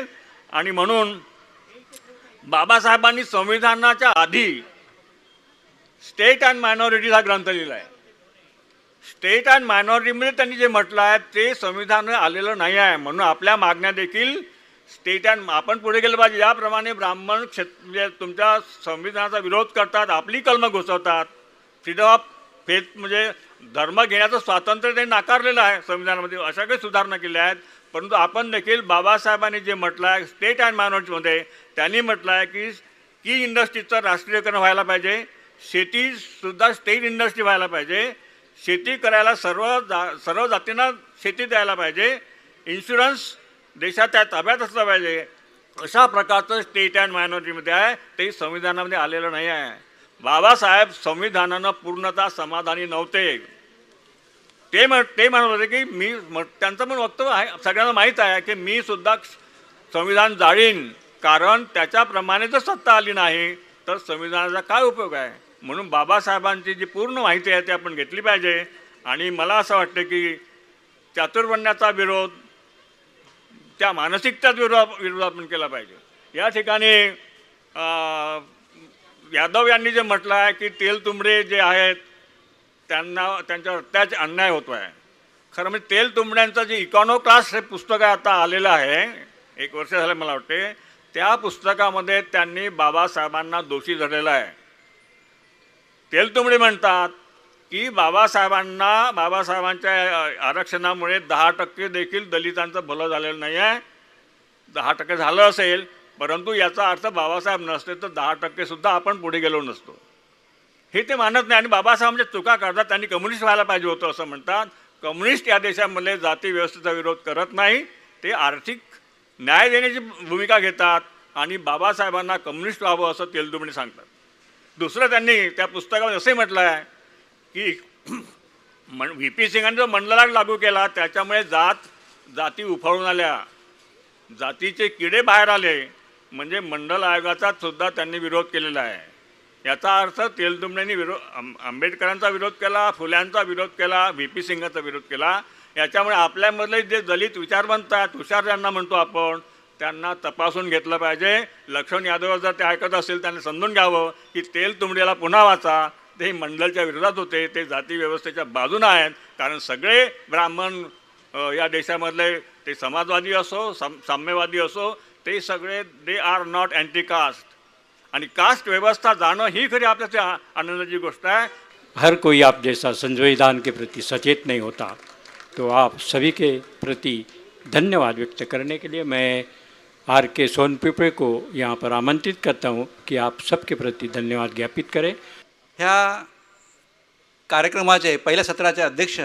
आणि म्हणून बाबासाहेबांनी संविधानाच्या आधी स्टेट अँड मायनॉरिटीज हा ग्रंथ लिहिला आहे. स्टेट अँड मायनॉरिटीमध्ये त्यांनी जे म्हटलं आहे ते संविधान आलेलं नाही आहे. म्हणून आपल्या मागण्या देखील स्टेट अँड आपण पुढे गेलं पाहिजे. याप्रमाणे ब्राह्मण तुमच्या संविधानाचा विरोध करतात, आपली कलमं घुसवतात. फ्रीडम ऑफ फेथ म्हणजे धर्म घेण्याचं स्वातंत्र्य त्यांनी नाकारलेलं आहे संविधानामध्ये. अशा काही सुधारणा केल्या आहेत. परंतु आपण देखील बाबासाहेबांनी जे म्हटलं आहे स्टेट अँड मायनॉरिटीमध्ये त्यांनी म्हटलं आहे की इंडस्ट्रीचं राष्ट्रीयकरण व्हायला पाहिजे, शेतीसुद्धा स्टेट इंडस्ट्री व्हायला पाहिजे, शेती करायला सर्व जातींना शेती द्यायला पाहिजे, इन्शुरन्स देशाच्या ताब्यात असलं पाहिजे. अशा प्रकारचं स्टेट अँड मायनॉरिटीमध्ये आहे, ते संविधानामध्ये आलेलं नाही आहे. बाबासाहेब संविधानानं पूर्णतः समाधानी नव्हते. ते म्हणत होते की त्यांचं पण वक्तव्य आहे, सगळ्यांना माहीत आहे की मी सुद्धा संविधान जाळीन, कारण त्याच्याप्रमाणे जर सत्ता आली नाही तर संविधानाचा काय उपयोग आहे. म्हणून बाबासाहेबांची जी पूर्ण माहिती आहे ती आपण घेतली पाहिजे. आणि मला असं वाटतं की चातुर्वर्ण्याचा विरोध, त्या मानसिकताच विरोध आपण केला पाहिजे. या ठिकाणी यादव यांनी जे म्हटलं आहे की तेलतुंबडे जे आहेत त्यांच्यावर अन्याय होतो आहे. खरं म्हणजे तेलतुंबड्यांचं जे इकॉनोक्लास्ट हे पुस्तक आता आलेलं आहे, 1 वर्ष झालं मला वाटते, त्या पुस्तकामध्ये त्यांनी बाबासाहेबांना दोषी धरलेला आहे. तेलतुंबडे म्हणतात की बाबासाहेबांच्या आरक्षणामुळे 10% देखील दलितांचं भलं झालेलं नाही आहे. 10% झालं असेल, परंतु याचा अर्थ बाबासाहेब नसते तर 10% सुद्धा आपण पुढे गेलो नसतो, हे ते मानत नाही. आणि बाबासाहेबांच्या चुका करतात, त्यांनी कम्युनिस्ट व्हायला पाहिजे होतं असं म्हणतात. कम्युनिस्ट या देशामध्ये जाती व्यवस्थेचा विरोध करत नाही, ते आर्थिक न्याय देण्याची भूमिका घेतात आणि बाबासाहेबांना कम्युनिस्ट व्हावं असं तेलतुंबडे सांगतात. दुसरं त्यांनी त्या पुस्तकामध्ये असंही म्हटलं आहे की व्ही पी सिंगांनी जो मंडल आयोग लागू केला त्याच्यामुळे जाती उफाळून आल्या, जातीचे किडे बाहेर आले, म्हणजे मंडल आयोगाचा सुद्धा त्यांनी विरोध केलेला आहे. याचा अर्थ तेलतुंबड्यांनी आंबेडकरांचा विरोध केला, फुल्यांचा विरोध केला, व्ही पी सिंगांचा विरोध केला. याच्यामुळे आपल्यामधले जे दलित विचारवंत आहेत, हुशार ज्यांना म्हणतो आपण, त्यांना तपासून घेतलं पाहिजे. लक्ष्मण यादव जर ते ऐकत असेल त्यांनी समजून घ्यावं की तेलतुंबडेला पुन्हा वाचा, ते मंडलच्या विरोधात होते, ते जाती व्यवस्थेच्या बाजूनं आहेत. कारण सगळे ब्राह्मण या देशामधले, ते समाजवादी असो साम्यवादी असो, ते सगळे they are not anti caste. आणि कास्ट व्यवस्था जाणं ही खरी आपल्याची आनंदाची गोष्ट आहे. हर कोई आप जैसा संविधान के प्रति सचेत नहीं होता, तो आप सभी के प्रति धन्यवाद व्यक्त करने के लिए मैं आर के सोनपिपळे को यहाँ पर आमंत्रित करता हूँ कि आप सबके प्रति धन्यवाद ज्ञापित करें. ह्या कार्यक्रमाचे पहिल्या सत्राचे अध्यक्ष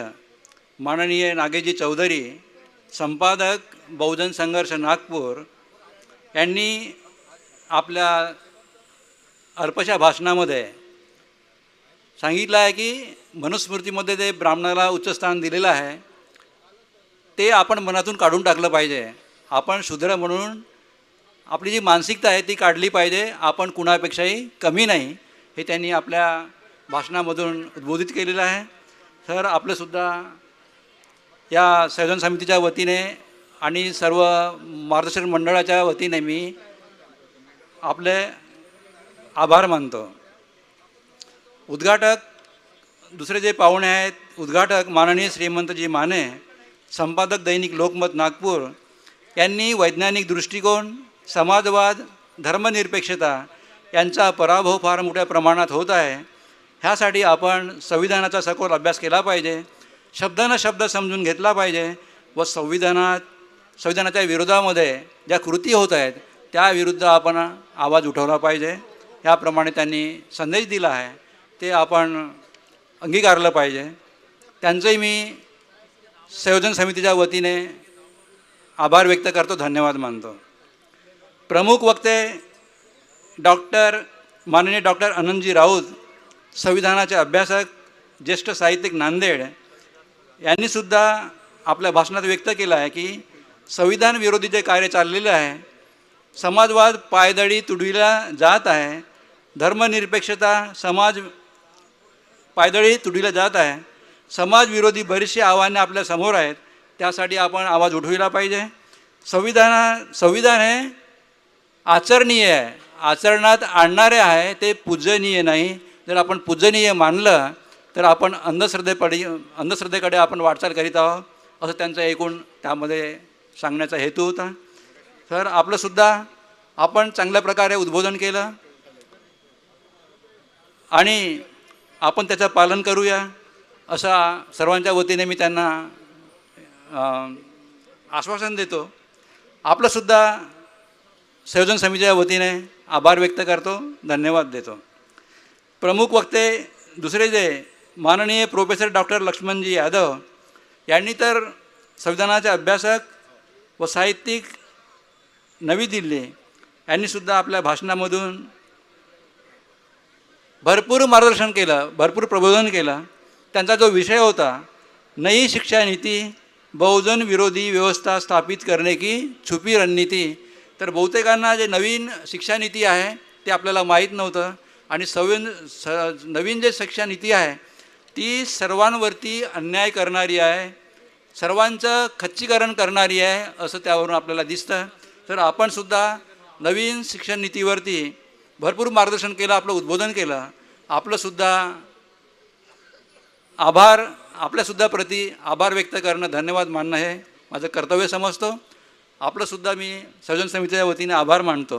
माननीय नागेशजी चौधरी, संपादक बहुजन संघर्ष नागपूर, यांनी आपल्या अल्पशा भाषणामध्ये सांगितलं आहे की मनुस्मृतीमध्ये ते ब्राह्मणाला उच्चस्थान दिलेलं आहे, ते आपण मनातून काढून टाकलं पाहिजे. आपण शूद्र म्हणून आपली जी मानसिकता आहे ती काढली पाहिजे. आपण कुणापेक्षाही कमी नाही, हे त्यांनी आपल्या भाषणामधून उद्बोधित केलेलं आहे. तर आपलंसुद्धा या संयोजन समितीच्या वतीने आणि सर्व मार्गदर्शक मंडळाच्या वतीने मी आपले आभार मानतो. उद्घाटक दुसरे जे पाहुणे आहेत, उद्घाटक माननीय श्रीमंतजी माने, संपादक दैनिक लोकमत नागपूर, यांनी वैज्ञानिक दृष्टिकोन, समाजवाद, धर्मनिरपेक्षता यांचा पराभव फार मोठ्या प्रमाणात होत आहे. ह्यासाठी आपण संविधानाचा सखोल अभ्यास केला पाहिजे, शब्दानं शब्द समजून घेतला पाहिजे व संविधानाच्या विरोधामध्ये ज्या कृती होत आहेत त्याविरुद्ध आपण आवाज उठवला पाहिजे. याप्रमाणे त्यांनी संदेश दिला आहे, ते आपण अंगीकारलं पाहिजे. त्यांचंही मी संयोजन समितीच्या वतीने आभार व्यक्त करतो, धन्यवाद मानतो. प्रमुख वक्ते माननीय डॉक्टर अनंतजी राऊत, संविधानाचे अभ्यासक, ज्येष्ठ साहित्यिक, नांदेड, यांनीसुद्धा आपल्या भाषणात व्यक्त केलं आहे की संविधान विरोधी जे कार्य चाललेलं आहे, समाजवाद पायदळी तुडविला जात आहे, धर्मनिरपेक्षता पायदळी तुडविला जात आहे, समाजविरोधी बरीचशी आव्हाने आपल्या समोर आहेत, त्यासाठी आपण आवाज उठविला पाहिजे. संविधान हे आचरणीय आहे, आचरणात आणणारे आहे, ते पूजनीय नाही. जर आपण पूजनीय मानलं तर आपण अंधश्रद्धेकडे आपण वाटचाल करीत आहोत, असं त्यांचं एकूण त्यामध्ये सांगण्याचा हेतू होता. तर आपलंसुद्धा आपण चांगल्या प्रकारे उद्बोधन केलं आणि आपण त्याचं पालन करूया असा सर्वांच्या वतीने मी त्यांना आश्वासन देतो. आपलंसुद्धा संयोजन समितीच्या वतीने आभार व्यक्त करतो, धन्यवाद देतो. प्रमुख वक्ते दुसरे जे माननीय प्रोफेसर डॉक्टर लक्ष्मणजी यादव यांनी तर संविधानाचे अभ्यासक व साहित्यिक, नवी दिल्ली, यांनीसुद्धा आपल्या भाषणामधून भरपूर मार्गदर्शन केलं, भरपूर प्रबोधन केलं. त्यांचा जो विषय होता, नई शिक्षा नीती, बहुजन विरोधी व्यवस्था स्थापित करणे की छुपी रणनीती, तर बहुतेकांना जे नवीन शिक्षा नीती आहे ते आपल्याला माहीत नव्हतं. आणि नवीन जे शिक्षा नीती आहे ती सर्वांवरती अन्याय करणारी आहे, सर्वांचं खच्चीकरण करणारी आहे, असं त्यावरून आपल्याला दिसतं. तर आपणसुद्धा नवीन शिक्षण नीतीवरती भरपूर मार्गदर्शन केलं, आपलं उद्बोधन केलं. आपलंसुद्धा आभार, आपल्यासुद्धा प्रति आभार व्यक्त करणं, धन्यवाद मानणं हे माझं कर्तव्य समजतो. आपलंसुद्धा मी संयोजन समितीच्या वतीने आभार मानतो.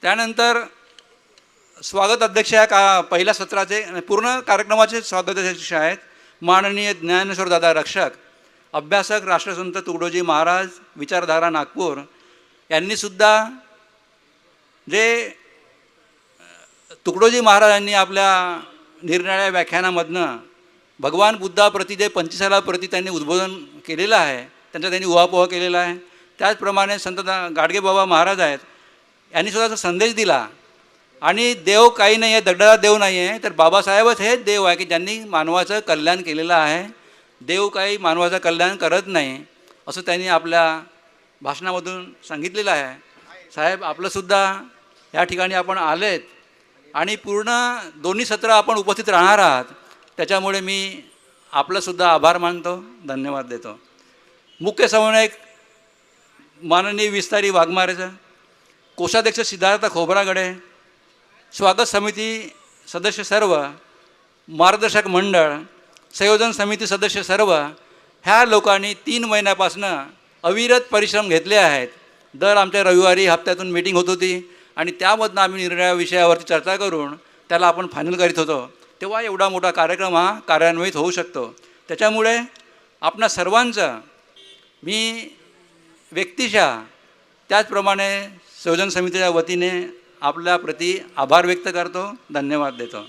त्यानंतर स्वागत अध्यक्ष या पहिल्या सत्राचे पूर्ण कार्यक्रमाचे स्वागत अध्यक्ष आहेत माननीय ज्ञानेश्वर दादा रक्षक, अभ्यासक राष्ट्रसंत तुकडोजी महाराज, विचारधारा नागपूर यांनीसुद्धा जे तुकडोजी महाराजांनी आपल्या निरनिराळ्या व्याख्यानामधनं भगवान बुद्धाप्रती जे 25 त्यांनी उद्बोधन केलेलं आहे, त्यांचा त्यांनी उहापोह केलेला आहे. त्याचप्रमाणे संत गाडगेबाबा महाराज आहेत, यांनीसुद्धा संदेश दिला. आणि देव काही नाही आहे, दगडाला देव नाही आहे, तर बाबासाहेबच हे देव आहे की ज्यांनी मानवाचं कल्याण केलेलं आहे. देव काही मानवाचं कल्याण करत नाही असं त्यांनी आपल्या भाषणामधून सांगितलेलं आहे. साहेब, आपलंसुद्धा या ठिकाणी आपण आलेत आणि पूर्ण दोन्ही सत्र आपण उपस्थित राहणार आहात, त्याच्यामुळे मी आपलंसुद्धा आभार मानतो, धन्यवाद देतो. मुख्य समन्वयक माननीय विस्तारी वाघमारेचं, कोषाध्यक्ष सिद्धार्थ खोबरागडे, स्वागत समिती सदस्य सर्व, मार्गदर्शक मंडळ, संयोजन समिती सदस्य सर्व, ह्या लोकांनी 3 महिन्यापासून अविरत परिश्रम घेतले आहेत. दर आमच्या रविवारी हप्त्यातून मीटिंग होत होती आणि त्यामधनं आम्ही निरनिराळ्या विषयावरती चर्चा करून त्याला आपण फायनल करीत होतो. तेव्हा एवढा मोठा कार्यक्रम हा कार्यान्वित होऊ शकतो. त्याच्यामुळे आपणा सर्वांचं मी व्यक्तिशः त्याचप्रमाणे संयोजन समितीच्या वतीने आपल्याप्रती आभार व्यक्त करतो, धन्यवाद देतो.